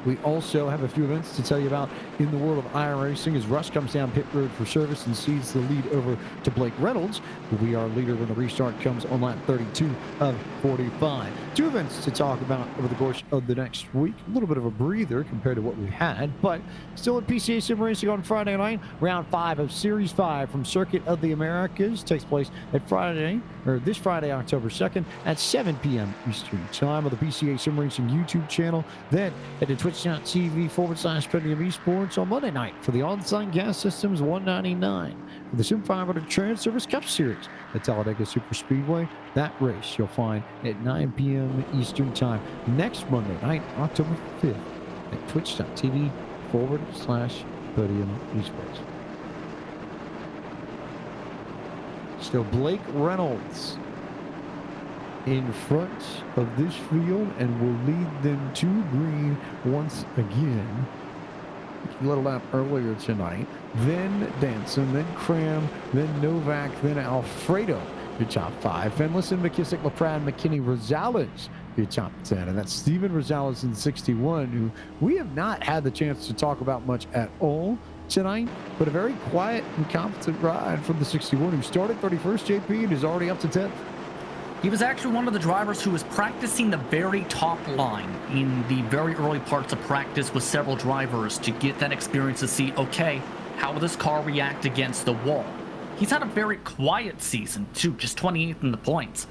We also have a few events to tell you about in the world of iRacing as Rush comes down pit road for service and cedes the lead over to Blake Reynolds, who will be our leader when the restart comes on lap 32 of 45. 2 events to talk about over the course of the next week. A little bit of a breather compared to what we had, but still at PCA Sim Racing on Friday night. Round 5 of Series 5 from Circuit of the Americas takes place at this Friday, October 2nd at 7 p.m. Eastern Time on the PCA Sim Racing YouTube channel. Then at the twitch.tv/Plenty of Esports on Monday night for the on-site gas systems $199 for the Sim 500 Trans Service Cup Series at Talladega Superspeedway. That race you'll find at 9 p.m. Eastern Time next Monday night, October 5th at twitch.tv/Plenty of Esports. So Blake Reynolds in front of this field and will lead them to green once again. A little lap earlier tonight. Then Danson, then Cram, then Novak, then Alfredo, your top 5. Finlayson, McKissick, LaPrade, McKinney, Rosales, your top 10. And that's Steven Rosales in 61, who we have not had the chance to talk about much at all tonight, but a very quiet and competent ride from the 61 who started 31st, JP, and is already up to 10th. He was actually one of the drivers who was practicing the very top line in the very early parts of practice with several drivers to get that experience to see, okay, how will this car react against the wall? He's had a very quiet season too, just 28th in the points.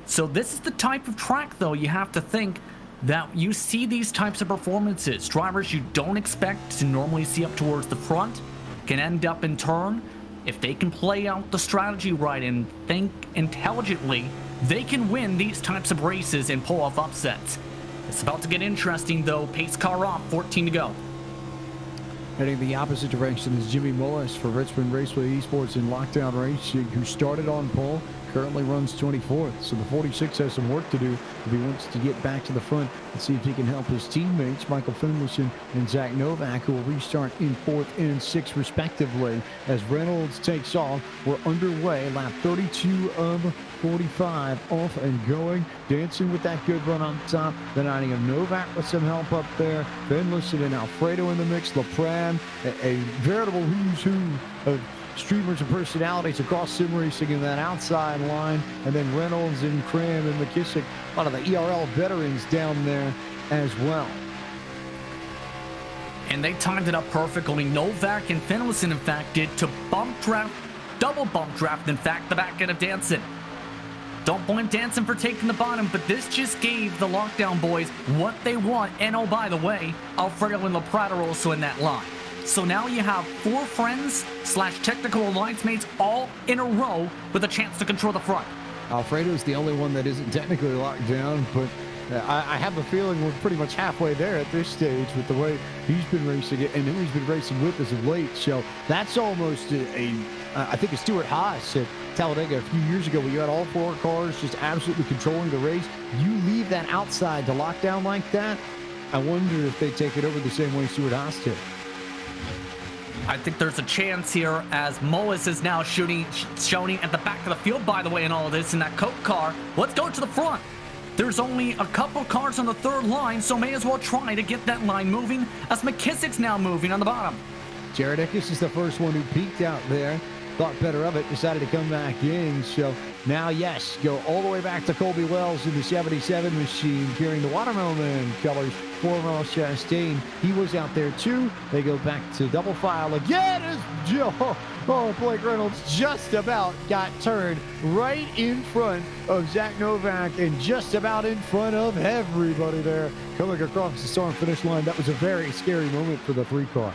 So this is the type of track, though, you have to think that you see these types of performances. Drivers you don't expect to normally see up towards the front can end up in turn. If they can play out the strategy right and think intelligently, they can win these types of races and pull off upsets. It's about to get interesting, though. Pace car off, 14 to go. Heading the opposite direction is Jimmy Mullis for Richmond Raceway Esports in Lockdown Racing, who started on pole, currently runs 24th. So the 46 has some work to do if he wants to get back to the front and see if he can help his teammates, Michael Finlayson and Zach Novak, who will restart in 4th and 6th respectively. As Reynolds takes off, we're underway, lap 32 of 45, off and going, dancing with that good run on top. Then adding a Novak with some help up there. Finlayson and Alfredo in the mix. LaPrade, a veritable who's who of streamers and personalities across sim racing in that outside line. And then Reynolds and Cram and McKissick, a lot of the ERL veterans down there as well. And they timed it up perfectly. Novak and Finlayson, in fact, did to bump draft, double bump draft, in fact, the back end of Danson. Don't blame Danson for taking the bottom, but this just gave the Lockdown boys what they want. And oh, by the way, Alfredo and LaPrada are also in that line. So now you have 4 friends / technical alliance mates all in a row with a chance to control the front. Alfredo's the only one that isn't technically locked down, but I have a feeling we're pretty much halfway there at this stage with the way he's been racing it and who he's been racing with as of late. So that's almost I think it's Stuart Haas at Talladega a few years ago where you had all 4 cars just absolutely controlling the race. You leave that outside to lock down like that, I wonder if they take it over the same way Stuart Haas did. I think there's a chance here as Mullis is now shooting at the back of the field, by the way, in all of this in that Coke car. Let's go to the front. There's only a couple cars on the 3rd line, so may as well try to get that line moving as McKissick's now moving on the bottom. Jared Eckes is the first one who peaked out there. Thought better of it, decided to come back in. So now, yes, go all the way back to Colby Wells in the 77 machine, carrying the Watermelon colors for Ross Chastain. He was out there too. They go back to double file again as Blake Reynolds just about got turned right in front of Zach Novak and just about in front of everybody there coming across the start finish line. That was a very scary moment for the 3 car.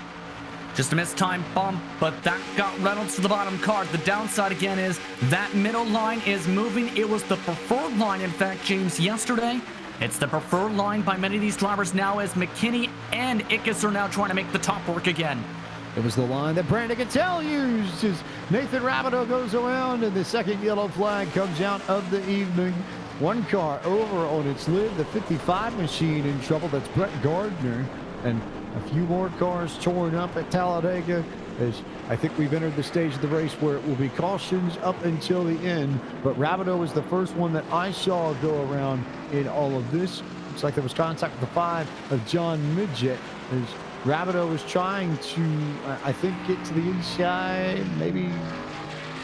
Just a missed time bump, but that got Reynolds to the bottom car. The downside again is that middle line is moving. It was the preferred line, in fact, James, yesterday. It's the preferred line by many of these drivers now as McKinney and Ickes are now trying to make the top work again. It was the line that Brandon Cattell used as Nathan Rabideau goes around and the second yellow flag comes out of the evening. 1 car over on its lid, the 55 machine in trouble. That's Brett Gardner. And a few more cars torn up at Talladega as I think we've entered the stage of the race where it will be cautions up until the end. But Rabideau was the first one that I saw go around in all of this. Looks like there was contact with the 5 of John Midget as Rabideau was trying to, I think, get to the inside. Maybe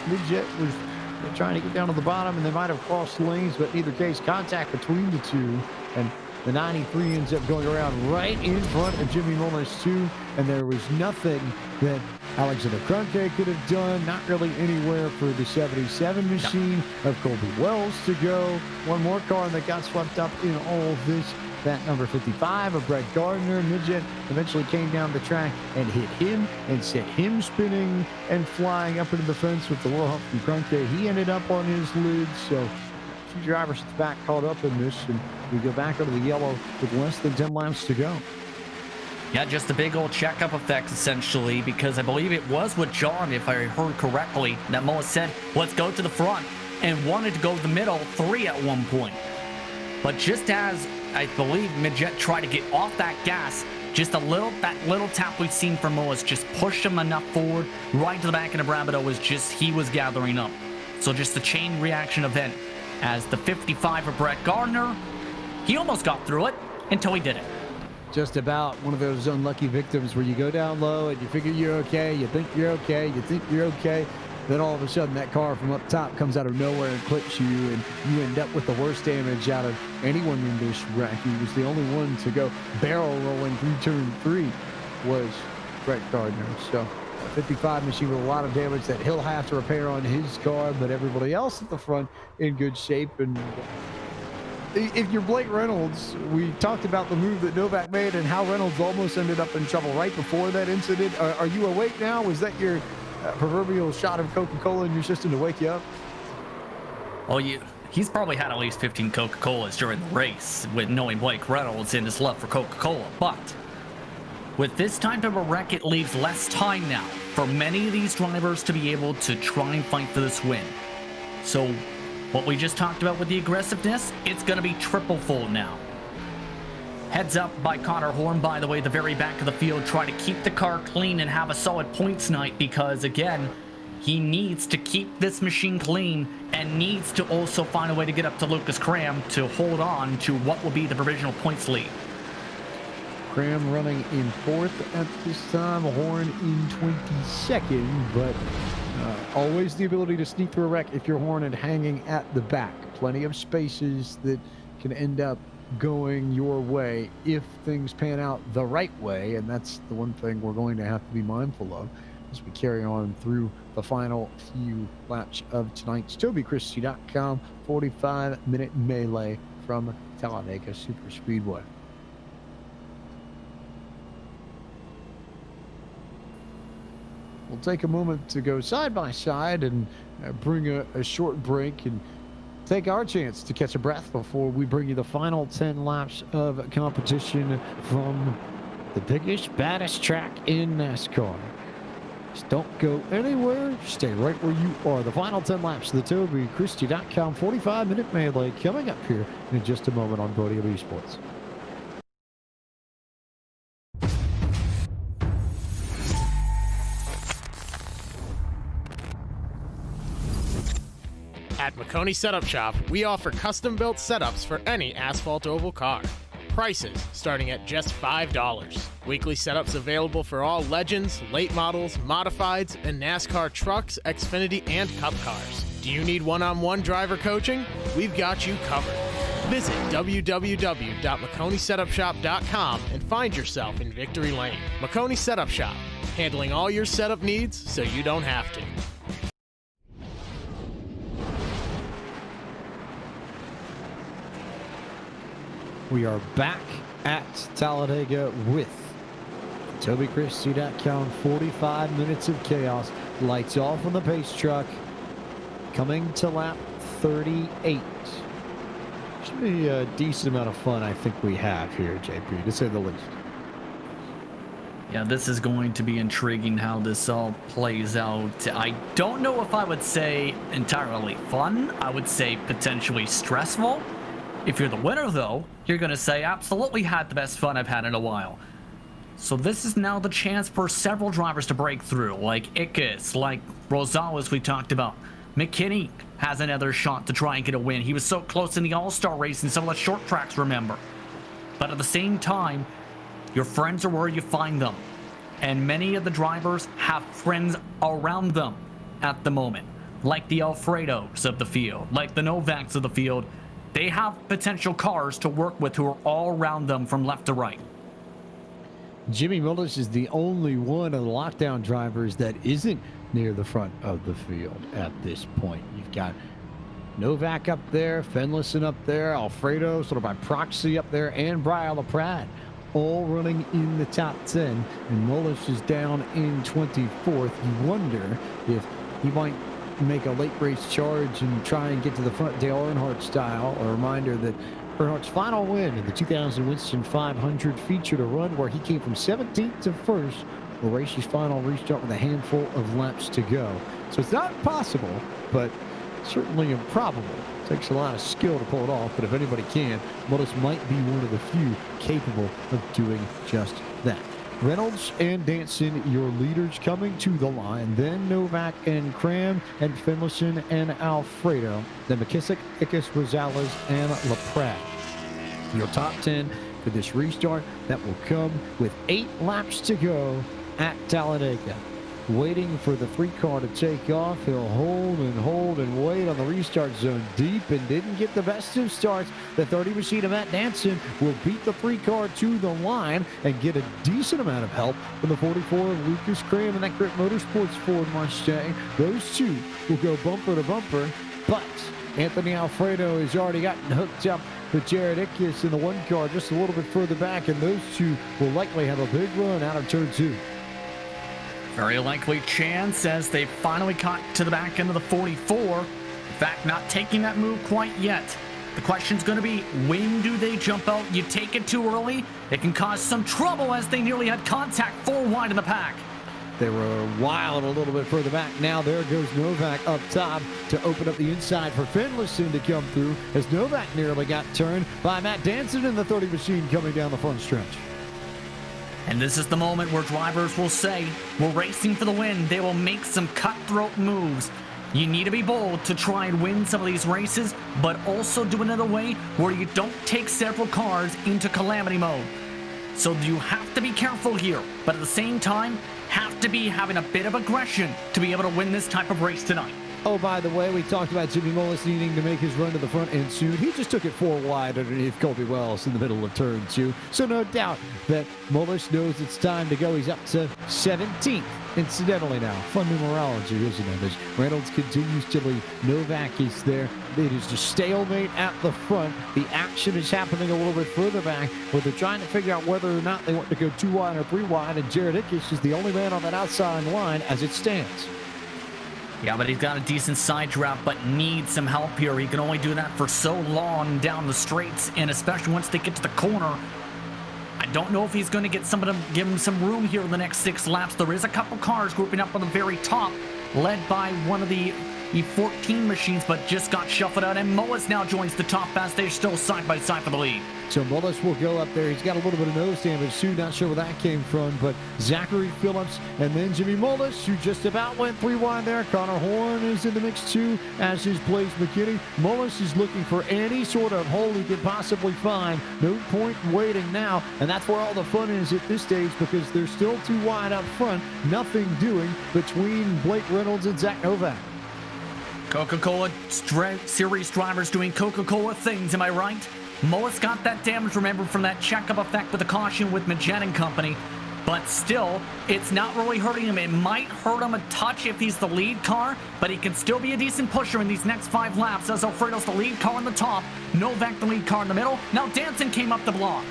Midget was trying to get down to the bottom and they might have crossed lanes, but in either case, contact between the 2. And the 93 ends up going around right in front of Jimmy Mullis too, and there was nothing that Alexander Krunke could have done, not really anywhere for the 77 machine of Colby Wells to go. 1 more car that got swept up in all of this. That number 55 of Brett Gardner. Midget eventually came down the track and hit him and sent him spinning and flying up into the fence with the little help from Krunke. He ended up on his lid, so 2 drivers at the back caught up in this, and we go back over the yellow with less than 10 laps to go. Yeah, just a big old checkup effect, essentially, because I believe it was with John, if I heard correctly, that Mullis said, let's go to the front, and wanted to go to the middle 3 at one point. But just as I believe Midget tried to get off that gas, just that little tap we've seen from Mullis just pushed him enough forward, right to the back of the Rabideau he was gathering up. So just a chain reaction event as the 55 of Brett Gardner, he almost got through it until he didn't. Just about one of those unlucky victims where you go down low and you figure you're okay, you think you're okay, you think you're okay, then all of a sudden that car from up top comes out of nowhere and clips you, and you end up with the worst damage out of anyone in this wreck. He was the only one to go barrel rolling through turn 3 was Brett Gardner. So 55 machine with a lot of damage that he'll have to repair on his car, but everybody else at the front in good shape. And if you're Blake Reynolds, we talked about the move that Novak made and how Reynolds almost ended up in trouble right before that incident. Are you awake now? Was that your proverbial shot of Coca-Cola in your system to wake you up? Well, he's probably had at least 15 Coca-Colas during the race with knowing Blake Reynolds and his love for Coca-Cola. But with this type of a wreck, it leaves less time now for many of these drivers to be able to try and fight for this win. So what we just talked about with the aggressiveness, it's going to be triple fold now. Heads up by Connor Horn, by the way, the very back of the field, try to keep the car clean and have a solid points night because, again, he needs to keep this machine clean and needs to also find a way to get up to Lucas Cram to hold on to what will be the provisional points lead. Cram running in 4th at this time, Horn in 22nd, but always the ability to sneak through a wreck if you're Horn and hanging at the back. Plenty of spaces that can end up going your way if things pan out the right way, and that's the one thing we're going to have to be mindful of. as we carry on through the final few laps of tonight's TobyChristie.com 45-minute melee from Talladega Superspeedway. We'll take a moment to go side by side and bring a short break and take our chance to catch a breath before we bring you the final 10 laps of competition from the biggest, baddest track in NASCAR. Just don't go anywhere. Stay right where you are. The final 10 laps of the TobyChristie.com 45-minute melee coming up here in just a moment on Podium Esports. At McConey Setup Shop, we offer custom-built setups for any asphalt oval car. Prices starting at just $5. Weekly setups available for all Legends, late models, modifieds, and NASCAR trucks, Xfinity, and Cup cars. Do you need one-on-one driver coaching? We've got you covered. Visit www.McConeySetupShop.com and find yourself in Victory Lane. McConey Setup Shop, handling all your setup needs so you don't have to. We are back at Talladega with TobyChristie.com 45 minutes of chaos. Lights off on the pace truck. Coming to lap 38. Should be a decent amount of fun I think we have here, JP, to say the least. Yeah, this is going to be intriguing how this all plays out. I don't know if I would say entirely fun. I would say potentially stressful. If you're the winner, though, you're going to say, absolutely had the best fun I've had in a while. So this is now the chance for several drivers to break through, like Ickes, like Rosales we talked about. McKinney has another shot to try and get a win. He was so close in the All-Star race in some of the short tracks, remember. But at the same time, your friends are where you find them. And many of the drivers have friends around them at the moment, like the Alfredos of the field, like the Novaks of the field. They have potential cars to work with who are all around them from left to right. Jimmy Mullis is the only one of the lockdown drivers that isn't near the front of the field at this point. You've got Novak up there, Finlayson up there, Alfredo sort of by proxy up there, and Brian LaPrade all running in the top 10. And Mullis is down in 24th. You wonder if he might make a late race charge and try and get to the front Dale Earnhardt style. A reminder that Earnhardt's final win in the 2000 Winston 500 featured a run where he came from 17th to 1st. Will race his final restart with a handful of laps to go. So it's not impossible, but certainly improbable. Takes a lot of skill to pull it off, but if anybody can, Mullis might be one of the few capable of doing just that. Reynolds and Danson, your leaders coming to the line. Then Novak and Cram, and Finlayson and Alfredo. Then McKissick, Ickes, Rosales, and LaPrade. Your top 10 for this restart that will come with 8 laps to go at Talladega. Waiting for the 3 car to take off. He'll hold and wait on the restart zone deep and didn't get the best of starts. The 30 machine of Matt Danson will beat the 3 car to the line and get a decent amount of help from the 44 of Lucas Cram and that Grip Motorsports Ford Mustang. Those two will go bumper to bumper, but Anthony Alfredo has already gotten hooked up with Jared Ickes in the 1 car just a little bit further back, and those two will likely have a big run out of turn 2. Very likely chance as they finally caught to the back end of the 44. In fact, not taking that move quite yet. The question's going to be, when do they jump out? You take it too early, it can cause some trouble as they nearly had contact 4 wide in the pack. They were wild a little bit further back. Now there goes Novak up top to open up the inside for Finlayson to come through as Novak nearly got turned by Matt Danson in the 30 machine coming down the front stretch. And this is the moment where drivers will say, we're racing for the win. They will make some cutthroat moves. You need to be bold to try and win some of these races, but also do it in a way where you don't take several cars into calamity mode. So you have to be careful here, but at the same time, have to be having a bit of aggression to be able to win this type of race tonight. Oh, by the way, we talked about Jimmy Mullis needing to make his run to the front end soon. He just took it 4 wide underneath Colby Wells in the middle of turn 2. So no doubt that Mullis knows it's time to go. He's up to 17th Incidentally now, fun numerology, isn't it? As Reynolds continues to lead, Novak is there. It is just stalemate at the front. The action is happening a little bit further back, where they're trying to figure out whether or not they want to go 2 wide or 3 wide, and Jared Ickes is the only man on that outside line as it stands. Yeah, but he's got a decent side draft, but needs some help here. He can only do that for so long down the straights, and especially once they get to the corner. I don't know if he's going to get some of them, give him some room here in the next 6 laps. There is a couple cars grouping up on the very top, led by one of the E14 machines, but just got shuffled out, and Mullis now joins the top as they're still side by side for the lead. So Mullis will go up there. He's got a little bit of nose damage too. Not sure where that came from, but Zachary Phillips and then Jimmy Mullis, who just about went 3 wide there. Connor Horn is in the mix too, as is Blaze McKinney. Mullis is looking for any sort of hole he could possibly find. No point waiting now, and that's where all the fun is at this stage, because they're still 2 wide up front. Nothing doing between Blake Reynolds and Zach Novak. Coca-Cola series drivers doing Coca-Cola things, am I right? Mullis got that damage, remember, from that checkup effect with the caution with Magen and company, but still, it's not really hurting him. It might hurt him a touch if he's the lead car, but he can still be a decent pusher in these next 5 laps, as Alfredo's the lead car on the top, Novak the lead car in the middle. Now Danson came up the block.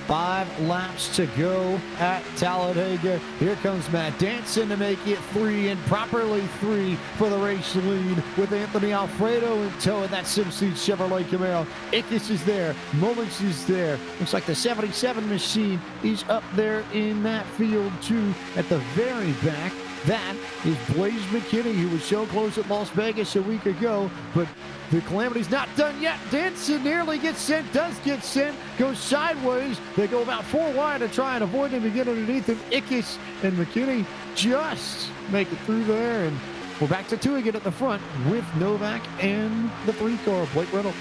5 laps to go at Talladega. Here comes Matt Danson to make it 3, and properly 3 for the race lead, with Anthony Alfredo in tow of that Sim-Seat Chevrolet Camaro. Ickes is there. Mullins is there. Looks like the 77 machine is up there in that field too at the very back. That is Blaze McKinney, who was so close at Las Vegas a week ago, but the calamity's not done yet. Danson nearly gets sent, does get sent, goes sideways. They go about 4 wide to try and avoid him and get underneath him. Ickes and McKinney just make it through there, and we're back to 2 again at the front with Novak and the 3 car, Blake Reynolds.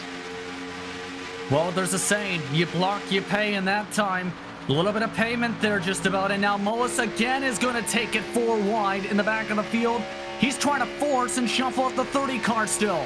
Well, there's a saying, you block, you pay in that time. A little bit of payment there just about, and now Mullis again is going to take it 4 wide in the back of the field. He's trying to force and shuffle up the 30 car still.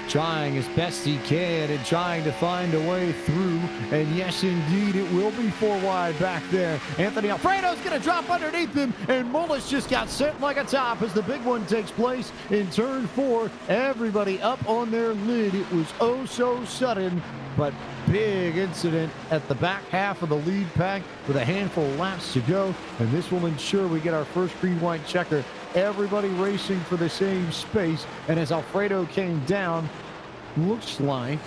Trying as best he can and trying to find a way through. And yes, indeed, it will be 4 wide back there. Anthony Alfredo's going to drop underneath him, and Mullis just got sent like a top as the big one takes place in turn 4. Everybody up on their lid. It was oh so sudden, but big incident at the back half of the lead pack with a handful of laps to go. And this will ensure we get our first green-white checker. Everybody racing for the same space. And as Alfredo came down, looks like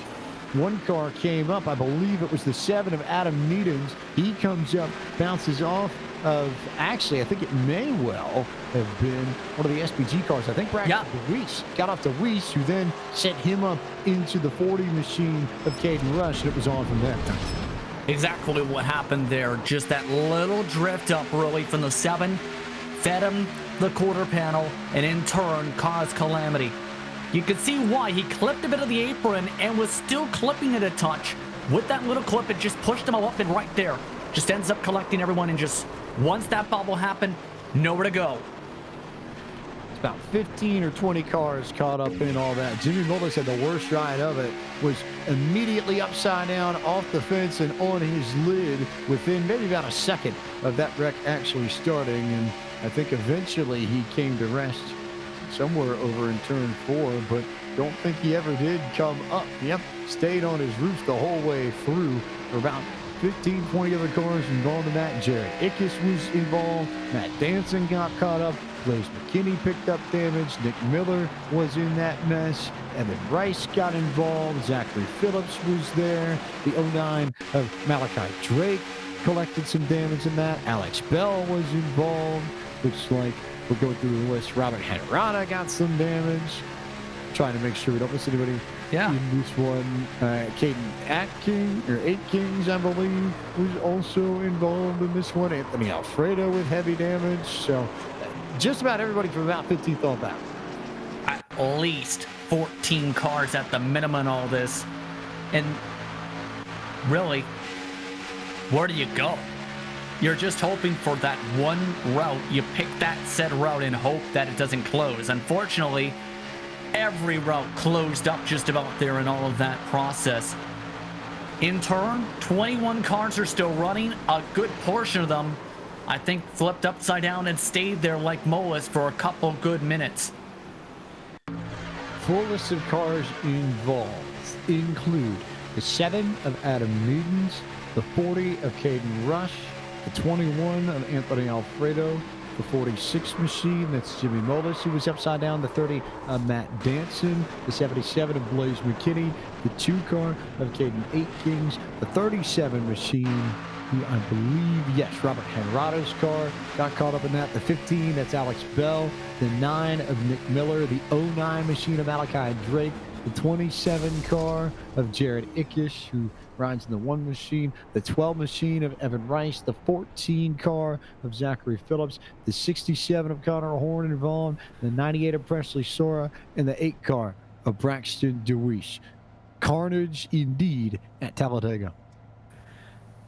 1 car came up. I believe it was the 7 of Adam Needhams. He comes up, bounces off of, actually, I think it may well have been one of the SPG cars. I think Braxton Weiss got off to Weiss, who then sent him up into the 40 machine of Caden Rush, and it was on from there. Exactly what happened there. Just that little drift up really from the 7, fed him the quarter panel, and in turn caused calamity. You could see why. He clipped a bit of the apron and was still clipping it a touch. With that little clip, it just pushed him up, and right there just ends up collecting everyone, and just once that bobble happened, nowhere to go. It's about 15 or 20 cars caught up in all that. Jimmy Mullis had the worst ride of it, was immediately upside down off the fence and on his lid within maybe about a second of that wreck actually starting, and I think eventually he came to rest somewhere over in turn 4, but don't think he ever did come up. Yep, stayed on his roof the whole way through. For about 15, 20 other cars involved in that. Jared Ickes was involved. Matt Danson got caught up. Blaze McKinney picked up damage. Nick Miller was in that mess. Evan Rice got involved. Zachary Phillips was there. The 09 of Malachi Drake collected some damage in that. Alex Bell was involved. Looks like we'll go through the list. Robert Henrada got some damage. Trying to make sure we don't miss anybody in this one. Caden Atkins, I believe, was also involved in this one. Anthony Alfredo with heavy damage. So just about everybody from about 15th on back. At least 14 cars at the minimum in all this. And really, where do you go? You're just hoping for that one route. You pick that said route and hope that it doesn't close. Unfortunately, every route closed up just about there in all of that process. In turn, 21 cars are still running. A good portion of them I think, flipped upside down and stayed there like Moas for a couple good minutes. Full list of cars involved include the 7 of Adam Newton's, the 40 of Caden Rush, the 21 of Anthony Alfredo, the 46 machine, that's Jimmy Mullis, who was upside down, the 30 of Matt Danson, the 77 of Blaze McKinney, the 2 car of Caden Aitkins, the 37 machine, who I believe, yes, Robert Henrato's car got caught up in that, the 15, that's Alex Bell, the 9 of Nick Miller, the 09 machine of Malachi Drake, the 27 car of Jared Ickish, who rides in the 1 machine, the 12 machine of Evan Rice, the 14 car of Zachary Phillips, the 67 of Connor Horn involved, the 98 of Presley Sora, and the 8 car of Braxton DeWeese. Carnage indeed at Talladega.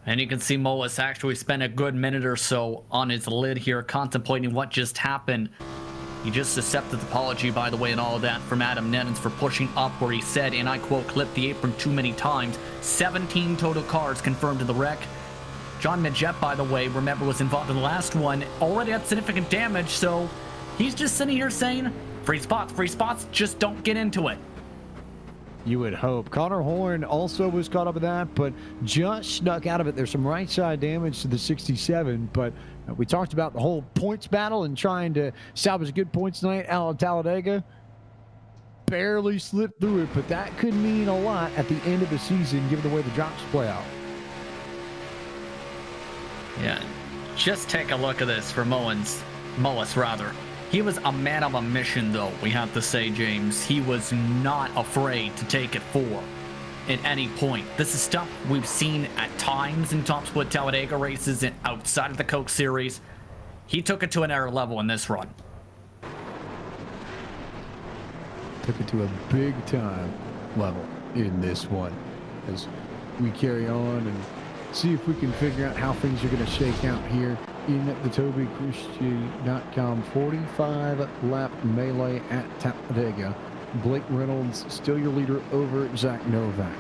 And you can see Moas actually spent a good minute or so on his lid here, contemplating what just happened. He just accepted the apology, by the way, and all of that from Adam Nennens for pushing up where he said, and I quote, clipped the apron too many times. 17 total cars confirmed in the wreck. John Midget, by the way, remember, was involved in the last one. Already had significant damage, so he's just sitting here saying, free spots, just don't get into it. You would hope. Connor Horn also was caught up in that, but just snuck out of it. There's some right side damage to the 67, but we talked about the whole points battle and trying to salvage good points tonight out of Talladega. Barely slipped through it, but that could mean a lot at the end of the season, given the way the drops play out. Yeah, just take a look at this for Mullis, rather. He was a man of a mission, though, we have to say, James. He was not afraid to take it for at any point. This is stuff we've seen at times in top split Talladega races and outside of the Coke Series. He took it to another level in this run. Took it to a big time level in this one as we carry on and see if we can figure out how things are going to shake out here in the TobyChristian.com 45-lap melee at Talladega. Blake Reynolds still your leader over Zach Novak.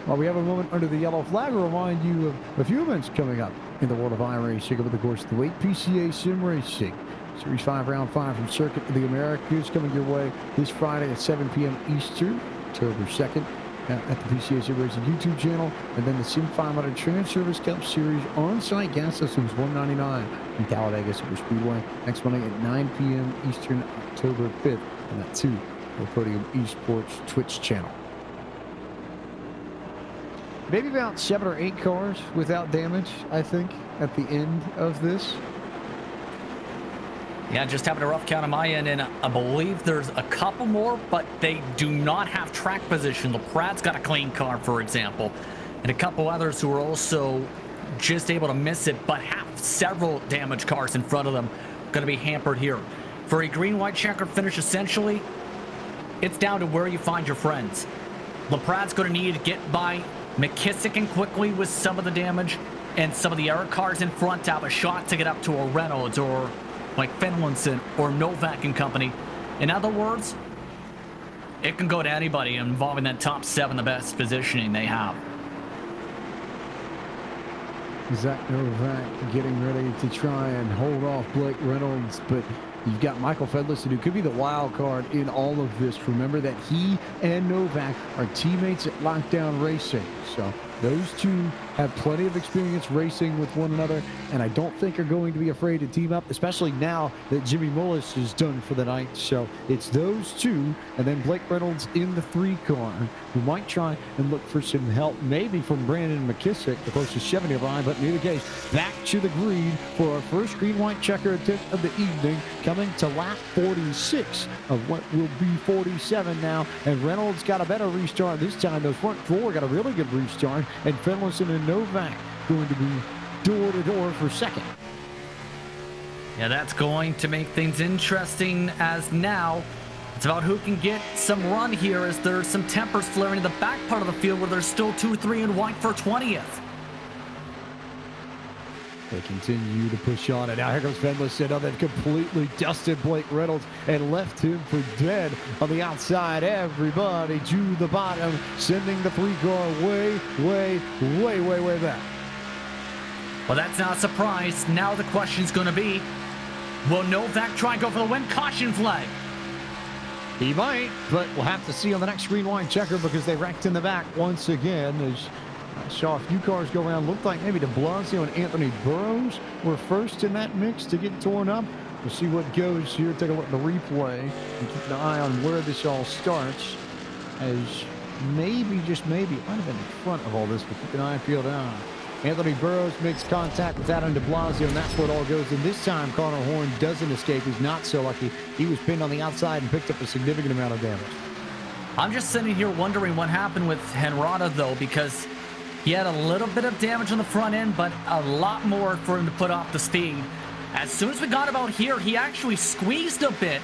While we have a moment under the yellow flag, we'll remind you of a few events coming up in the world of iRacing over the course of the week. PCA Sim Racing, Series 5, Round 5 from Circuit of the Americas coming your way this Friday at 7 p.m. Eastern, October 2nd. At the PCA Sim Racing YouTube channel, and then the Sim 500 Trans Service Cup Series on-site gas systems $199 in Talladega Superspeedway next Monday at 9 p.m. Eastern, October 5th, and that too, the Podium Esports Twitch channel. Maybe about 7 or 8 cars without damage, I think, at the end of this. Yeah, just having a rough count on my end, and I believe there's a couple more, but they do not have track position. LaPrad's got a clean car, for example, and a couple others who are also just able to miss it, but have several damaged cars in front of them going to be hampered here. For a green-white checkered finish, essentially, it's down to where you find your friends. LaPrad's going to need to get by McKissick and quickly with some of the damage, and some of the other cars in front to have a shot to get up to a Reynolds or like Finlinson or Novak and company. In other words, it can go to anybody involving that top 7, the best positioning they have. Zach Novak getting ready to try and hold off Blake Reynolds, but you've got Michael Fedliston, who could be the wild card in all of this. Remember that he and Novak are teammates at Lockdown Racing, so those two have plenty of experience racing with one another, and I don't think are going to be afraid to team up, especially now that Jimmy Mullis is done for the night. So it's those two, and then Blake Reynolds in the 3 car, who might try and look for some help, maybe from Brandon McKissick, the closest 70 line, but in either case, back to the green for our first green-white checker attempt of the evening, coming to lap 46 of what will be 47 now, and Reynolds got a better restart this time. Those front 4 got a really good restart, and Finlayson and Novak going to be door-to-door for second. Yeah, that's going to make things interesting, as now it's about who can get some run here, as there's some tempers flaring in the back part of the field where there's still 2, 3, and white for 20th. They continue to push on it. Now here goes Finlayson. Oh, they've completely dusted Blake Reynolds and left him for dead on the outside. Everybody to the bottom, sending the 3 car way back. Well, that's not a surprise. Now the question's going to be, will Novak try and go for the win? Caution flag. He might, but we'll have to see on the next green line checker because they wrecked in the back once again. As I saw a few cars go around. Looked like maybe de Blasio and Anthony Burrows were first in that mix to get torn up. We'll see what goes here. Take a look at the replay and keep an eye on where this all starts. As maybe, just maybe, it might have been in front of all this, but keep an eye peeled out. Anthony Burrows makes contact with Adam de Blasio, and that's where it all goes. And this time, Connor Horn doesn't escape. He's not so lucky. He was pinned on the outside and picked up a significant amount of damage. I'm just sitting here wondering what happened with Henrada, though, because he had a little bit of damage on the front end, but a lot more for him to put off the speed. As soon as we got about here, he actually squeezed a bit,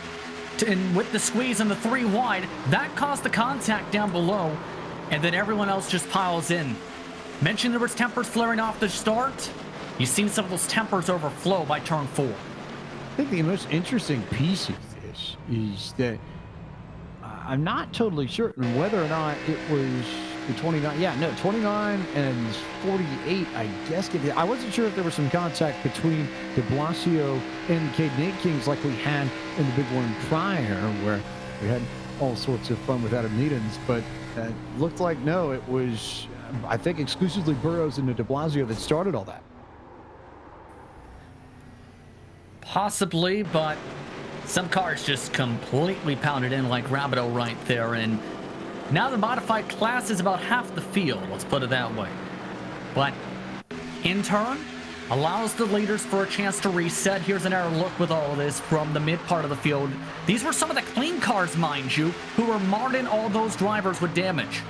and with the squeeze and the 3 wide, that caused the contact down below, and then everyone else just piles in. Mentioned there was tempers flaring off the start. You've seen some of those tempers overflow by turn 4. I think the most interesting piece of this is that I'm not totally certain whether or not it was the 29. Yeah, no, 29 and 48, I guess. I wasn't sure if there was some contact between de Blasio and Caden Kings like we had in the big one prior, where we had all sorts of fun with Adam Needens, but it looked like no, it was, I think, exclusively Burrows and de Blasio that started all that. Possibly, but some cars just completely pounded in like Rabideau right there, and now the modified class is about half the field, let's put it that way. But in turn, allows the leaders for a chance to reset. Here's an air look with all of this from the mid part of the field. These were some of the clean cars, mind you, who were marring all those drivers with damage.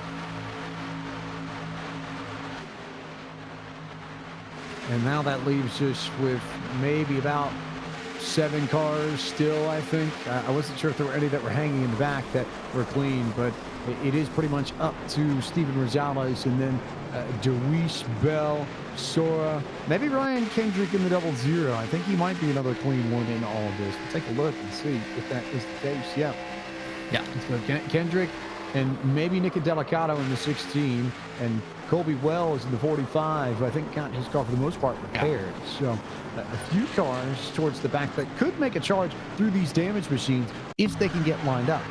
And now that leaves us with maybe about 7 cars still, I think. I wasn't sure if there were any that were hanging in the back that were clean, but it is pretty much up to Steven Rosales and then Deweese, Bell, Sora, maybe Ryan Kendrick in the 00. I think he might be another clean one in all of this. We'll take a look and see if that is the case. Yeah. So Kendrick and maybe Nick Delicato in the 16, and Colby Wells in the 45, I think got his car for the most part repaired. So a few cars towards the back that could make a charge through these damage machines if they can get lined up.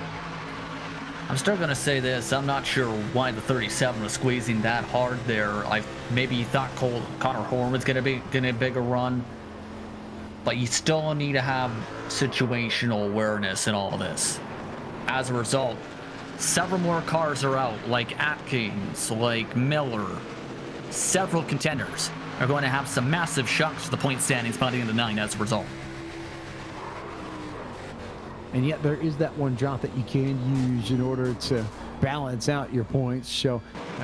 I'm still going to say this. I'm not sure why the 37 was squeezing that hard there. Maybe you thought Connor Horn was going to get a bigger run, but you still need to have situational awareness in all of this. As a result, several more cars are out, like Atkins, like Miller. Several contenders are going to have some massive shocks to the point standings by the end of the night as a result. And yet there is that one drop that you can use in order to balance out your points. So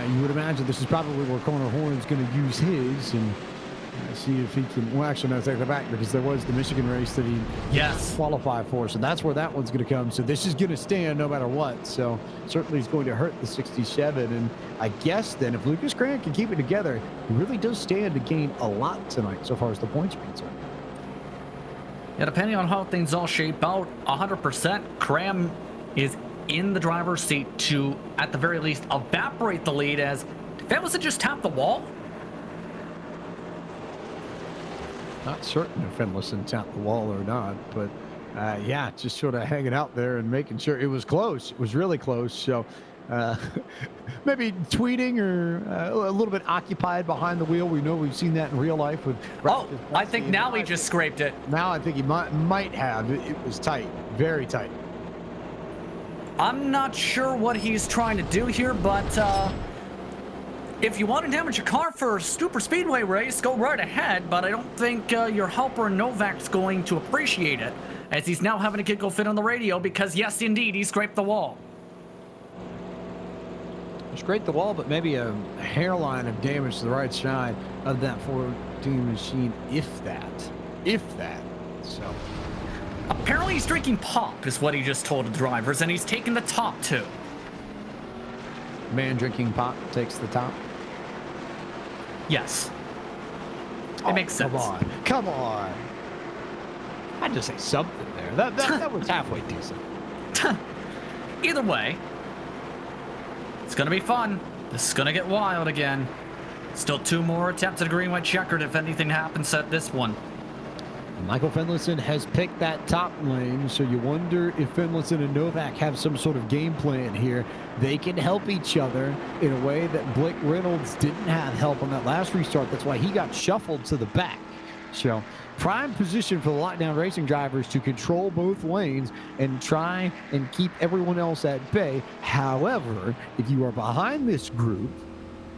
you would imagine this is probably where Connor Horn's going to use his and see if he can. Well, actually, no, take that back, because there was the Michigan race that he qualified for. So that's where that one's going to come. So this is going to stand no matter what. So certainly it's going to hurt the 67. And I guess then if Lucas Grant can keep it together, he really does stand to gain a lot tonight so far as the points are concerned. Yeah, depending on how things all shape out, 100%, Cram is in the driver's seat to, at the very least, evaporate the lead, as if that was to just tap the wall. Not certain if Finlayson tapped the wall or not, but yeah, just sort of hanging out there and making sure. It was close. It was really close. So maybe tweeting or a little bit occupied behind the wheel. We know we've seen that in real life with. I think now he just scraped it. Now I think he might have. It was tight, very tight. I'm not sure what he's trying to do here, but if you want to damage your car for a super speedway race, go right ahead. But I don't think your helper Novak's going to appreciate it, as he's now having to go fit on the radio because, yes, indeed, he scraped the wall. Scraped the wall, but maybe a hairline of damage to the right side of that 14 machine, if that. So apparently he's drinking pop, is what he just told the drivers, and he's taking the top too. Man drinking pop takes the top. Yes. It makes sense. Come on. I'd just say something there. That was halfway decent. Either way, it's going to be fun. This is going to get wild again. Still 2 more attempts at a green-white checkered if anything happens at this one. Michael Finlayson has picked that top lane, so you wonder if Finlayson and Novak have some sort of game plan here. They can help each other in a way that Blake Reynolds didn't have help on that last restart. That's why he got shuffled to the back. So, prime position for the Lockdown Racing drivers to control both lanes and try and keep everyone else at bay. However, if you are behind this group,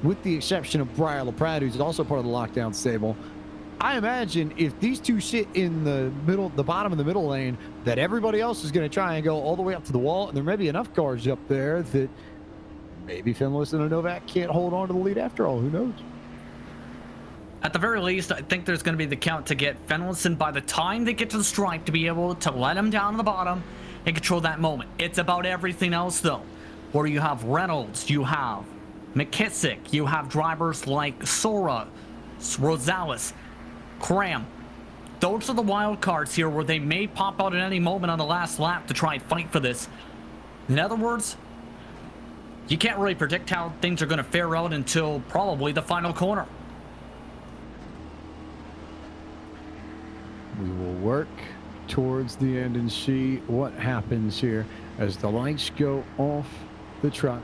with the exception of Briar LaPrade, who's also part of the Lockdown stable, I imagine if these two sit in the middle, the bottom of the middle lane, that everybody else is going to try and go all the way up to the wall, and there may be enough cars up there that maybe Finlayson and Novak can't hold on to the lead after all. Who knows? At the very least, I think there's going to be the count to get Finlayson by the time they get to the stripe to be able to let him down to the bottom and control that moment. It's about everything else, though, where you have Reynolds, you have McKissick, you have drivers like Sora, Rosales, Cram. Those are the wild cards here where they may pop out at any moment on the last lap to try and fight for this. In other words, you can't really predict how things are going to fare out until probably the final corner. We will work towards the end and see what happens here as the lights go off the truck.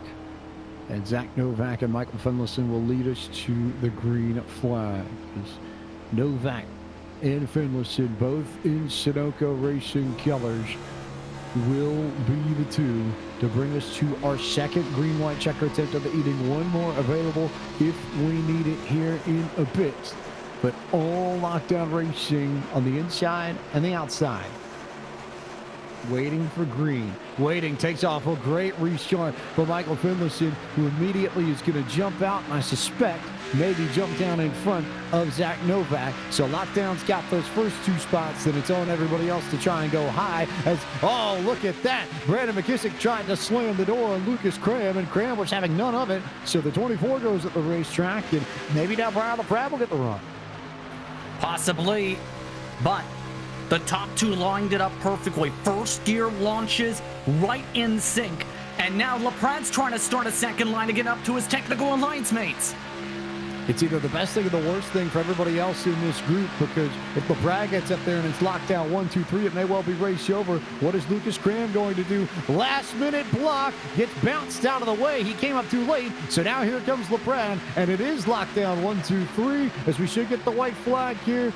And Zach Novak and Michael Finlayson will lead us to the green flag. Novak and Finlayson, both in Sunoco Racing colors, will be the two to bring us to our second green-white checker attempt of the evening. One more available if we need it here in a bit. But all Lockdown Racing on the inside and the outside. Waiting for green. Waiting, takes off. A great restart for Michael Finlayson, who immediately is going to jump out, and I suspect maybe jump down in front of Zach Novak. So Lockdown's got those first 2 spots, then it's on everybody else to try and go high. As, oh, look at that. Brandon McKissick tried to slam the door on Lucas Cram, and Cram was having none of it. So the 24 goes at the racetrack, and maybe now Brian LaPrade will get the run. Possibly, but the top 2 lined it up perfectly. First gear launches right in sync. And now LaPrade's trying to start a second line to get up to his technical alliance mates. It's either the best thing or the worst thing for everybody else in this group, because if LaPrade gets up there and it's locked down 1, 2, 3, it may well be race over. What is Lucas Cram going to do? Last minute block, gets bounced out of the way. He came up too late. So now here comes LaPrade, and it is locked down 1, 2, 3, as we should get the white flag here.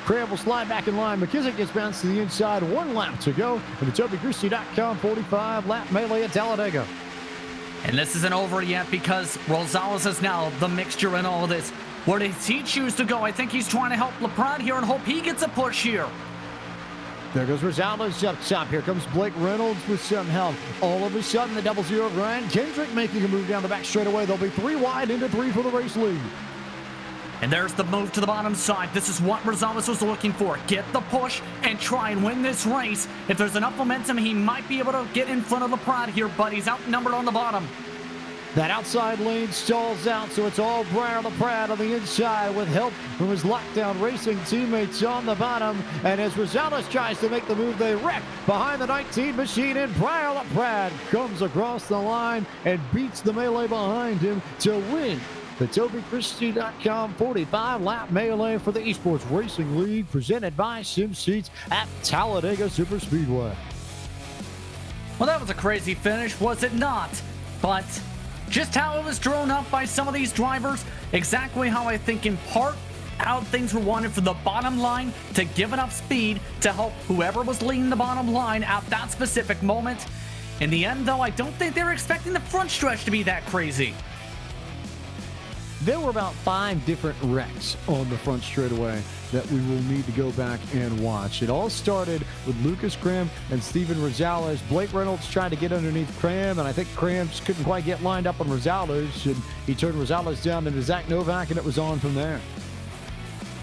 Cram will slide back in line. McKissick gets bounced to the inside. 1 lap to go in the TobyChristie.com 45-lap melee at Talladega. And this isn't over yet, because Rosales is now the mixture in all of this. Where does he choose to go? I think he's trying to help LaPrade here and hope he gets a push here. There goes Rosales up top. Here comes Blake Reynolds with some help. All of a sudden, the 00 of Ryan Kendrick making a move down the back straightaway. They'll be 3 wide into 3 for the race lead. And there's the move to the bottom side. This is what Rosales was looking for. Get the push and try and win this race. If there's enough momentum, he might be able to get in front of LaPrade here, but he's outnumbered on the bottom. That outside lane stalls out, so it's all Briar LaPrade on the inside with help from his Lockdown Racing teammates on the bottom. And as Rosales tries to make the move, they wreck behind the 19 machine, and Briar LaPrade comes across the line and beats the melee behind him to win the TobyChristie.com 45-lap melee for the Esports Racing League, presented by SimSeats at Talladega Superspeedway. Well, that was a crazy finish, was it not? But just how it was drawn up by some of these drivers, exactly how I think in part how things were wanted for the bottom line to give enough speed to help whoever was leading the bottom line at that specific moment. In the end, though, I don't think they were expecting the front stretch to be that crazy. There were about 5 different wrecks on the front straightaway that we will need to go back and watch. It all started with Lucas Cram and Steven Rosales. Blake Reynolds tried to get underneath Cram, and I think Cram couldn't quite get lined up on Rosales, and he turned Rosales down into Zach Novak, and it was on from there.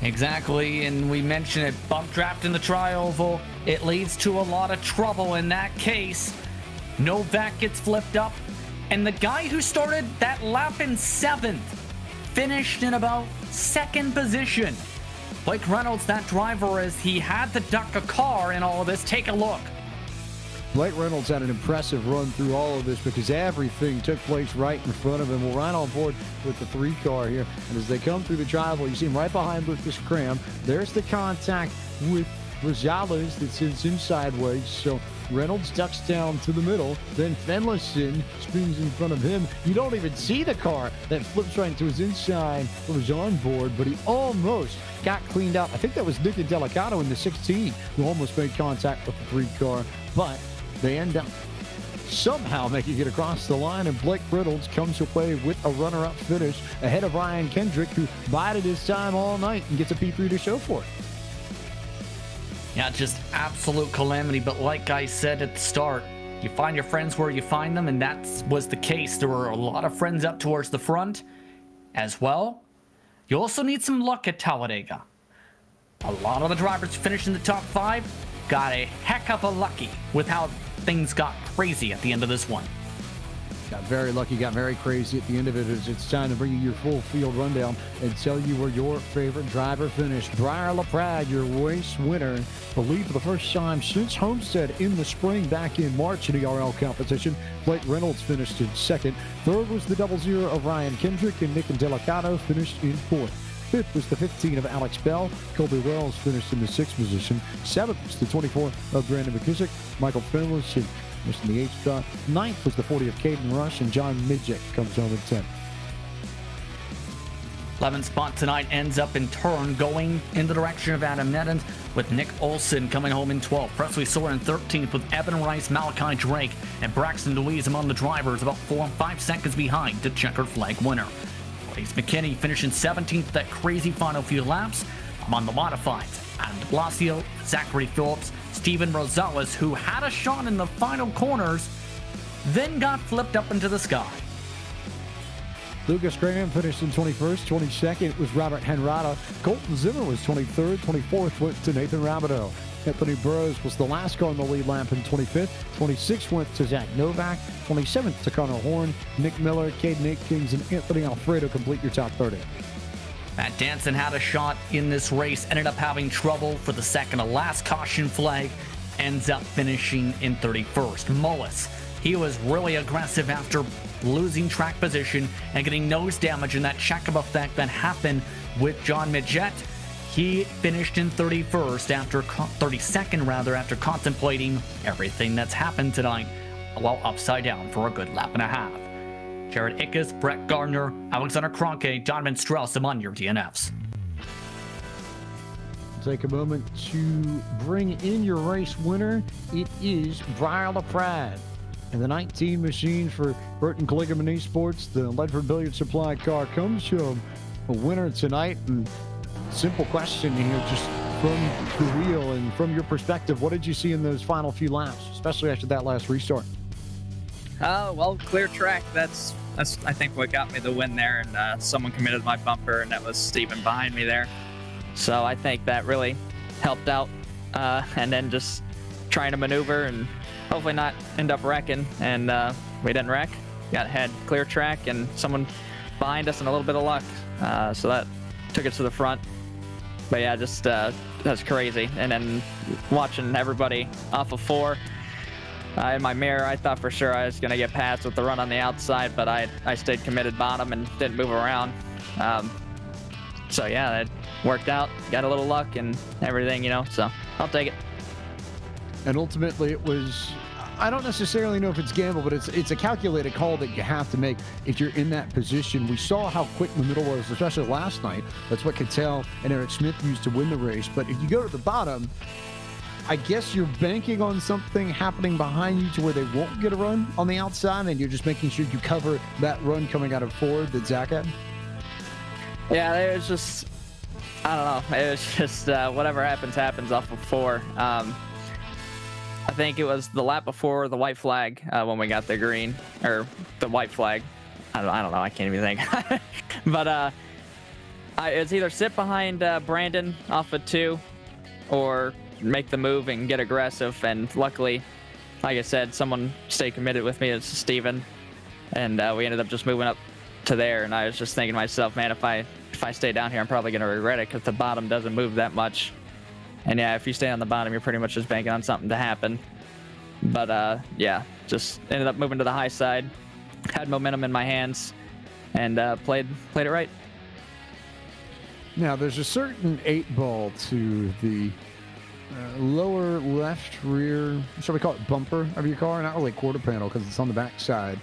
Exactly, and we mentioned it, bump draft in the tri-oval. It leads to a lot of trouble in that case. Novak gets flipped up, and the guy who started that lap in 7th finished in about 2nd position. Blake Reynolds, that driver, as he had to duck a car in all of this. Take a look. Blake Reynolds had an impressive run through all of this because everything took place right in front of him. We're right on board with the 3 car here. And as they come through the driveway, you see him right behind Lucas Cram. There's the contact with Rosales that sends him sideways. So Reynolds ducks down to the middle. Then Fenlison spins in front of him. You don't even see the car that flips right into his inside of his onboard, but he almost got cleaned out. I think that was Nick Delicato in the 16 who almost made contact with the 3 car, but they end up somehow making it across the line, and Blake Reynolds comes away with a runner-up finish ahead of Ryan Kendrick, who bided his time all night and gets a P3 to show for it. Yeah, just absolute calamity. But like I said at the start, you find your friends where you find them, and that was the case. There were a lot of friends up towards the front as well. You also need some luck at Talladega. A lot of the drivers finished in the top 5 got a heck of a lucky with how things got crazy at the end of this one. Got very lucky, got very crazy at the end of it. As it's time to bring you your full field rundown and tell you where your favorite driver finished. Briar LaPrade, your race winner, believe for the first time since Homestead in the spring back in March in the RL competition. Blake Reynolds finished in 2nd. 3rd was the 00 of Ryan Kendrick, and Nick Delicato finished in 4th. 5th was the 15 of Alex Bell. Colby Wells finished in the 6th position. 7th was the 24 of Brandon McKissick. Michael Finlayson finished in the 8th spot. 9th was the 40 of Caden Rush, and John Midget comes home in 10th. 11th spot tonight ends up in turn going in the direction of Adam Neddon, with Nick Olson coming home in 12th. Presley Soren in 13th, with Evan Rice, Malachi Drake, and Braxton Louise among the drivers, about 4 and 5 seconds behind the checkered flag winner. Blaze McKinney finishing 17th that crazy final few laps. Among the modifieds, Adam de Blasio, Zachary Phillips, Steven Rosales, who had a shot in the final corners, then got flipped up into the sky. Lucas Graham finished in 21st. 22nd was Robert Henrata. Colton Zimmer was 23rd. 24th went to Nathan Rabideau. Anthony Burrows was the last car on the lead lap in 25th. 26th went to Zach Novak. 27th to Connor Horn. Nick Miller, Caden Aikings, and Anthony Alfredo complete your top 30. Matt Danson had a shot in this race, ended up having trouble for the second to last caution flag, ends up finishing in 31st. Mullis, he was really aggressive after losing track position and getting nose damage in that check-up effect that happened with John Midget. He finished in 32nd after contemplating everything that's happened tonight while upside down for a good lap and a half. Jared Ickes, Brett Gardner, Alexander Kroenke, Donovan Strauss among your DNFs. Take a moment to bring in your race winner. It is Briar LaPrade. And the 19 machine for Burton Kligerman Esports, the Ledford Billiard Supply car, comes to a winner tonight. And simple question here, just from the wheel and from your perspective, what did you see in those final few laps, especially after that last restart? Well, clear track. That's I think what got me the win there, and someone committed my bumper, and that was Steven behind me there. So I think that really helped out, and then just trying to maneuver and hopefully not end up wrecking, and we didn't wreck. Got ahead, clear track, and someone behind us and a little bit of luck. So that took it to the front. But yeah, just that's crazy. And then watching everybody off of 4. In my mirror, I thought for sure I was going to get passed with the run on the outside, but I stayed committed bottom and didn't move around. So yeah, it worked out. Got a little luck and everything, so I'll take it. And ultimately it was, I don't necessarily know if it's gamble, but it's a calculated call that you have to make if you're in that position. We saw how quick the middle was, especially last night. That's what Cattell and Eric Smith used to win the race. But if you go to the bottom, I guess you're banking on something happening behind you to where they won't get a run on the outside, and you're just making sure you cover that run coming out of 4 that Zach had. Yeah, it was just, I don't know. It was just whatever happens off of 4. I think it was the lap before the white flag when we got the green, or the white flag. I don't know. I can't even think. But it's either sit behind Brandon off of 2 or make the move and get aggressive. And luckily, like I said, someone stayed committed with me. It's Steven. And we ended up just moving up to there. And I was just thinking to myself, man, if I stay down here, I'm probably going to regret it because the bottom doesn't move that much. And yeah, if you stay on the bottom, you're pretty much just banking on something to happen. But yeah, just ended up moving to the high side, had momentum in my hands, and played it right. Now, there's a certain 8-ball to the lower left rear, shall we call it bumper of your car? Not really quarter panel because it's on the back side.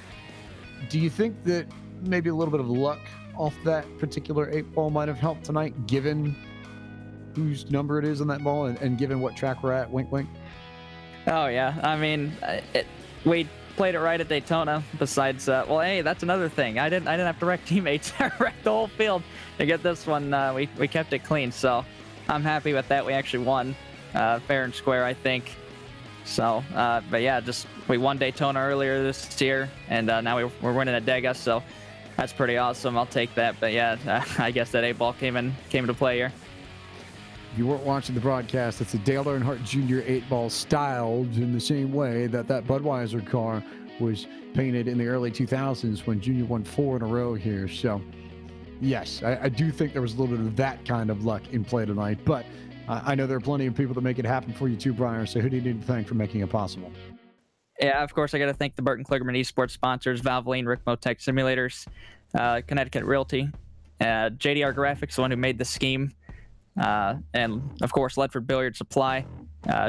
Do you think that maybe a little bit of luck off that particular 8-ball might have helped tonight, given whose number it is on that ball and given what track we're at? Wink, wink. Oh yeah, I mean, we played it right at Daytona. Besides, well, hey, that's another thing. I didn't have to wreck teammates. I wrecked the whole field to get this one. We kept it clean, so I'm happy with that. We actually won fair and square, I think. So, but yeah, we won Daytona earlier this year, and now we're winning at Talladega, so that's pretty awesome. I'll take that. But yeah, I guess that 8-ball came into play here. If you weren't watching the broadcast, it's a Dale Earnhardt Jr. 8-ball styled in the same way that Budweiser car was painted in the early 2000s when Junior won 4 in a row here. So, yes, I do think there was a little bit of that kind of luck in play tonight. But I know there are plenty of people that make it happen for you too, Brian. So who do you need to thank for making it possible? Yeah, of course, I got to thank the Burton Kligerman Esports sponsors, Valvoline, Rick Tech Simulators, Connecticut Realty, JDR Graphics, the one who made the scheme. And of course, Ledford Billiard Supply.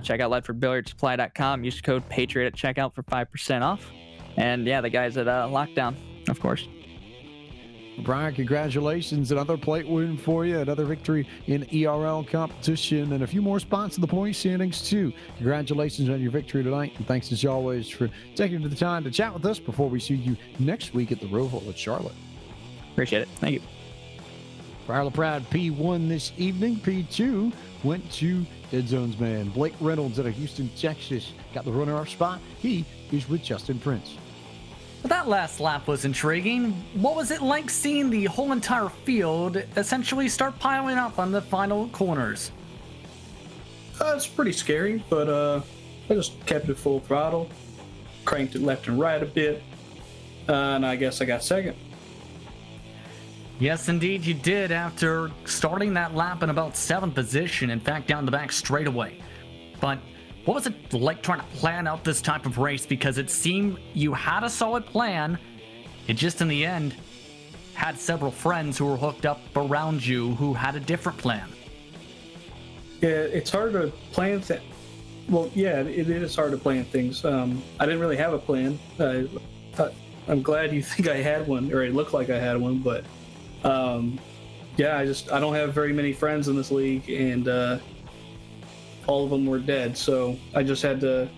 Check out ledfordbilliardsupply.com. Use code Patriot at checkout for 5% off. And yeah, the guys at Lockdown, of course. Brian, congratulations. Another plate win for you. Another victory in ERL competition. And a few more spots in the point standings, too. Congratulations on your victory tonight. And thanks, as always, for taking the time to chat with us before we see you next week at the Roval at Charlotte. Appreciate it. Thank you. Riley Proud P1 this evening. P2 went to Dead Zone's man Blake Reynolds out of Houston, Texas. Got the runner-up spot. He is with Justin Prince. Well, that last lap was intriguing. What was it like seeing the whole entire field essentially start piling up on the final corners? It's pretty scary, but I just kept it full throttle, cranked it left and right a bit, and I guess I got second. Yes, indeed, you did after starting that lap in about 7th position, in fact, down the back straightaway. But what was it like trying to plan out this type of race? Because it seemed you had a solid plan. It just, in the end, had several friends who were hooked up around you who had a different plan. Yeah, it's hard to plan things. Well, yeah, it is hard to plan things. I didn't really have a plan. I'm glad you think I had one, or it looked like I had one, but yeah, I don't have very many friends in this league, and all of them were dead, so I just had to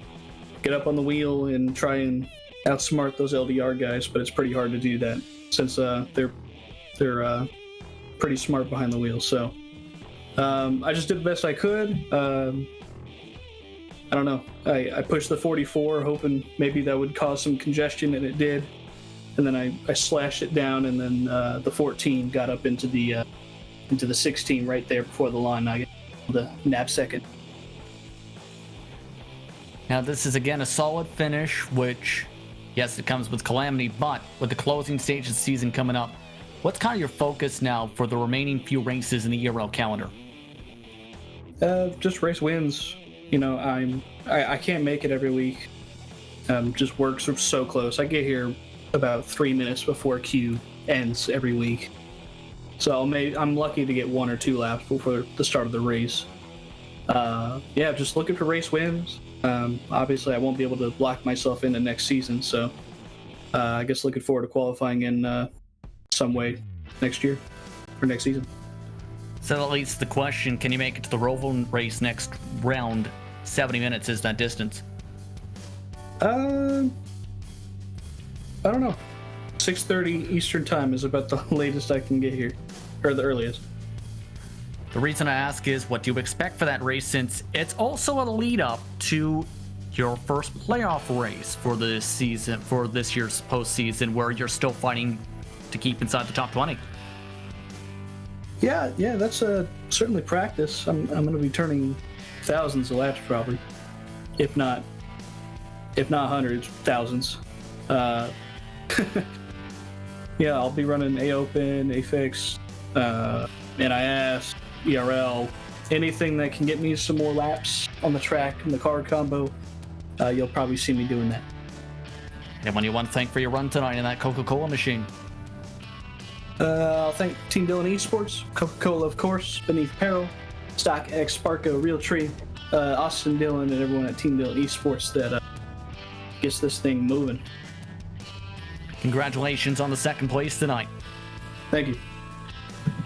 get up on the wheel and try and outsmart those LDR guys, but it's pretty hard to do that since they're pretty smart behind the wheel. So I just did the best I could. I don't know. I pushed the 44 hoping maybe that would cause some congestion, and it did. And then I slashed it down, and then the 14 got up into the 16 right there before the line. I got the nab second. Now, this is again a solid finish, which, yes, it comes with calamity, but with the closing stage of the season coming up, what's kind of your focus now for the remaining few races in the ERL calendar? Just race wins. You know, I can't make it every week. Just works are so close. I get here about 3 minutes before Q ends every week, so I'm lucky to get 1 or 2 laps before the start of the race. Yeah, just looking for race wins. Obviously, I won't be able to lock myself into next season, so I guess looking forward to qualifying in some way next year or next season. So that leads to the question, can you make it to the Roval race next round? 70 minutes is that distance. I don't know. 6:30 Eastern time is about the latest I can get here, or the earliest. The reason I ask is, what do you expect for that race, since it's also a lead up to your first playoff race for this season, for this year's postseason, where you're still fighting to keep inside the top 20. Yeah, that's certainly practice. I'm going to be turning thousands of laps probably, if not hundreds, thousands. Yeah, I'll be running A Open, A Fix, NIS, ERL, anything that can get me some more laps on the track and the car combo. you'll probably see me doing that. Anyone you want to thank for your run tonight in that Coca-Cola machine? I'll thank Team Dillon Esports, Coca-Cola, of course, Beneath Peril, StockX, Sparko, Realtree, Austin Dillon, and everyone at Team Dillon Esports that gets this thing moving. Congratulations on the second place tonight. Thank you.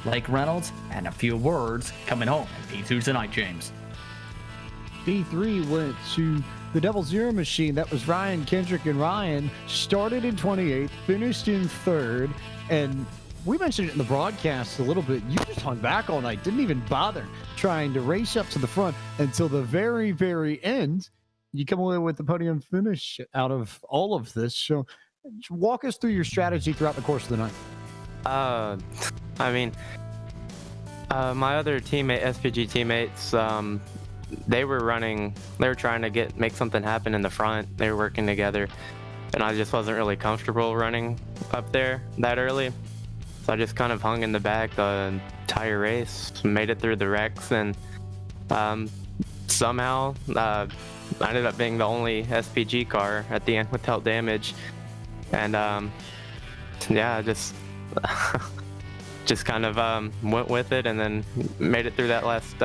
Like Reynolds, and a few words coming home in P2 tonight, James. P3 went to the Double Zero machine. That was Ryan Kendrick, and Ryan started in 28th, finished in 3rd, and we mentioned it in the broadcast a little bit. You just hung back all night, didn't even bother trying to race up to the front until the very, very end. You come away with the podium finish out of all of this. So walk us through your strategy throughout the course of the night. My other teammate, SPG teammates, they were trying to make something happen in the front. They were working together, and I just wasn't really comfortable running up there that early. So I just kind of hung in the back the entire race, made it through the wrecks, and somehow I ended up being the only SPG car at the end without damage. And just kind of went with it, and then made it through that last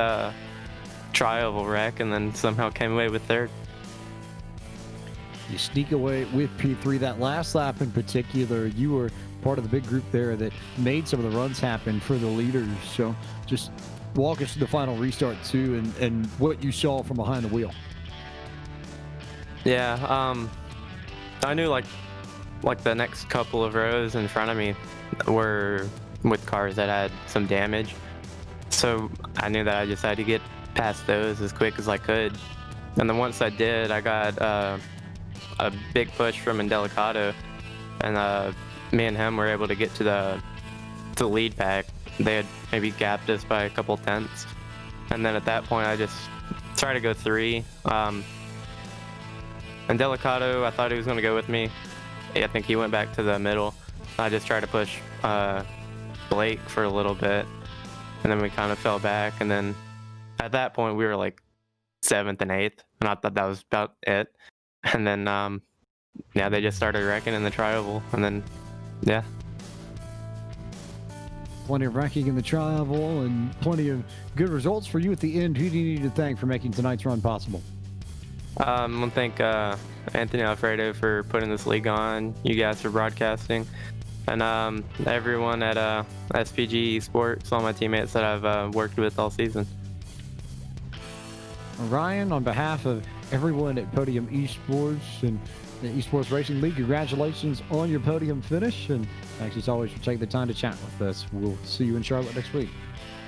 tri-oval wreck, and then somehow came away with 3rd. You sneak away with P3. That last lap in particular, you were part of the big group there that made some of the runs happen for the leaders. So just walk us through the final restart too, and what you saw from behind the wheel. Yeah, I knew like the next couple of rows in front of me were with cars that had some damage. So I knew that I just had to get past those as quick as I could. And then once I did, I got a big push from Indelicato, and me and him were able to get to the lead pack. They had maybe gapped us by a couple tenths. And then at that point, I just tried to go 3. Indelicato, I thought he was going to go with me. I think he went back to the middle. I just tried to push Blake for a little bit, and then we kind of fell back. And then at that point, we were like 7th and 8th, and I thought that was about it. And then, they just started wrecking in the tri-oval, and then, yeah. Plenty of wrecking in the tri-oval and plenty of good results for you at the end. Who do you need to thank for making tonight's run possible? I want to thank Anthony Alfredo for putting this league on, you guys for broadcasting, and everyone at SPG Esports, all my teammates that I've worked with all season. Ryan, on behalf of everyone at Podium Esports and the Esports Racing League, congratulations on your podium finish, and thanks as always for taking the time to chat with us. We'll see you in Charlotte next week.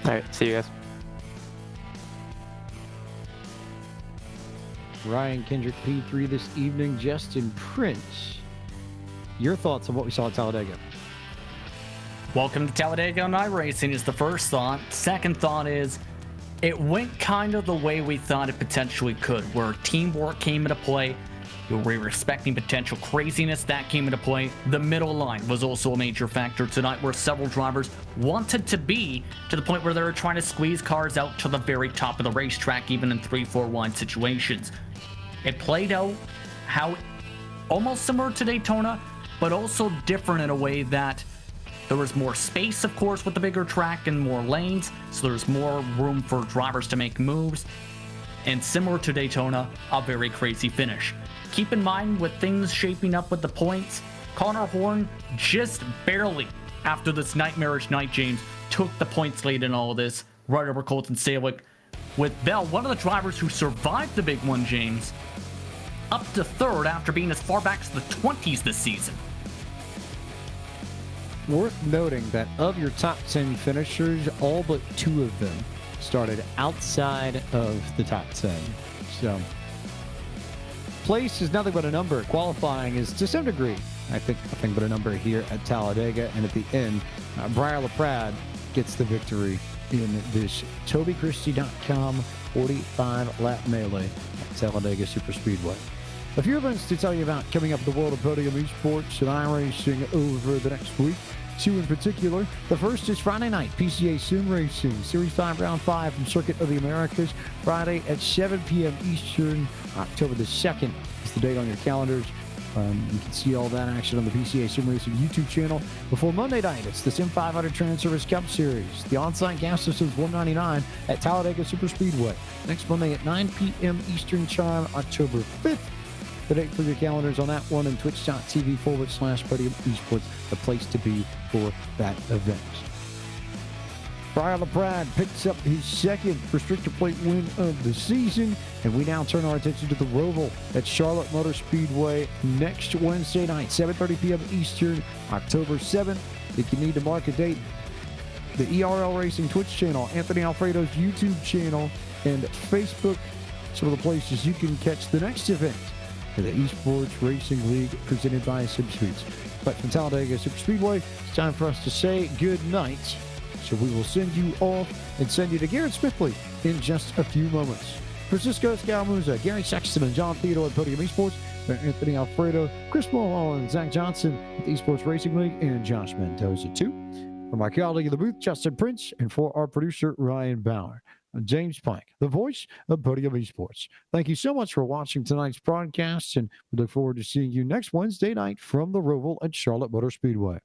All right, see you guys. Ryan Kendrick, P3 this evening. Justin Prince, your thoughts on what we saw at Talladega? Welcome to Talladega on iRacing is the first thought. Second thought is, it went kind of the way we thought it potentially could, where teamwork came into play. We were expecting potential craziness that came into play. The middle line was also a major factor tonight, where several drivers wanted to be to the point where they were trying to squeeze cars out to the very top of the racetrack, even in 3-4 wide situations. It played out how almost similar to Daytona, but also different in a way that there was more space, of course, with the bigger track and more lanes, so there's more room for drivers to make moves. And similar to Daytona, a very crazy finish. Keep in mind, with things shaping up with the points, Connor Horn just barely, after this nightmarish night, James, took the points lead in all of this, right over Colton Salick, with Bell, one of the drivers who survived the big one, James, up to 3rd after being as far back as the 20s this season. Worth noting that of your top 10 finishers, all but 2 of them started outside of the top 10. So, place is nothing but a number. Qualifying is, to some degree, I think, nothing but a number here at Talladega. And at the end, Briar LaPrade gets the victory in this TobyChristie.com 45-lap melee at Talladega Superspeedway. A few events to tell you about coming up in the world of Podium Esports and iRacing over the next week. two in particular. The first is Friday night, PCA Sim Racing, Series 5, Round 5 from Circuit of the Americas, Friday at 7 p.m. Eastern, October the 2nd is the date on your calendars. You can see all that action on the PCA Sim Racing YouTube channel. Before Monday night, it's the Sim 500 Trans-Service Cup Series. The on-site gas system is $199 at Talladega Super Speedway. Next Monday at 9 p.m. Eastern Time, October 5th. The date for your calendars on that one, and twitch.tv/Podium Esports, the place to be for that event. Brian LaPrade picks up his second restrictor plate win of the season, and we now turn our attention to the Roval at Charlotte Motor Speedway next Wednesday night, 7:30 p.m. Eastern, October 7th. If you need to mark a date, the ERL Racing Twitch channel, Anthony Alfredo's YouTube channel, and Facebook, some of the places you can catch the next event for the Esports Racing League presented by SimSuites. But from Talladega Super Speedway, it's time for us to say good night. So we will send you off and send you to Garrett Smithley in just a few moments. Francisco Escalamuza, Gary Sexton, and John Theodore at Podium Esports, Anthony Alfredo, Chris Mulholland, Zach Johnson at the Esports Racing League, and Josh Mendoza too. For my colleague in the booth, Justin Prince, and for our producer, Ryan Bauer. I'm James Pike, the voice of Podium Esports. Thank you so much for watching tonight's broadcast, and we look forward to seeing you next Wednesday night from the Roval at Charlotte Motor Speedway.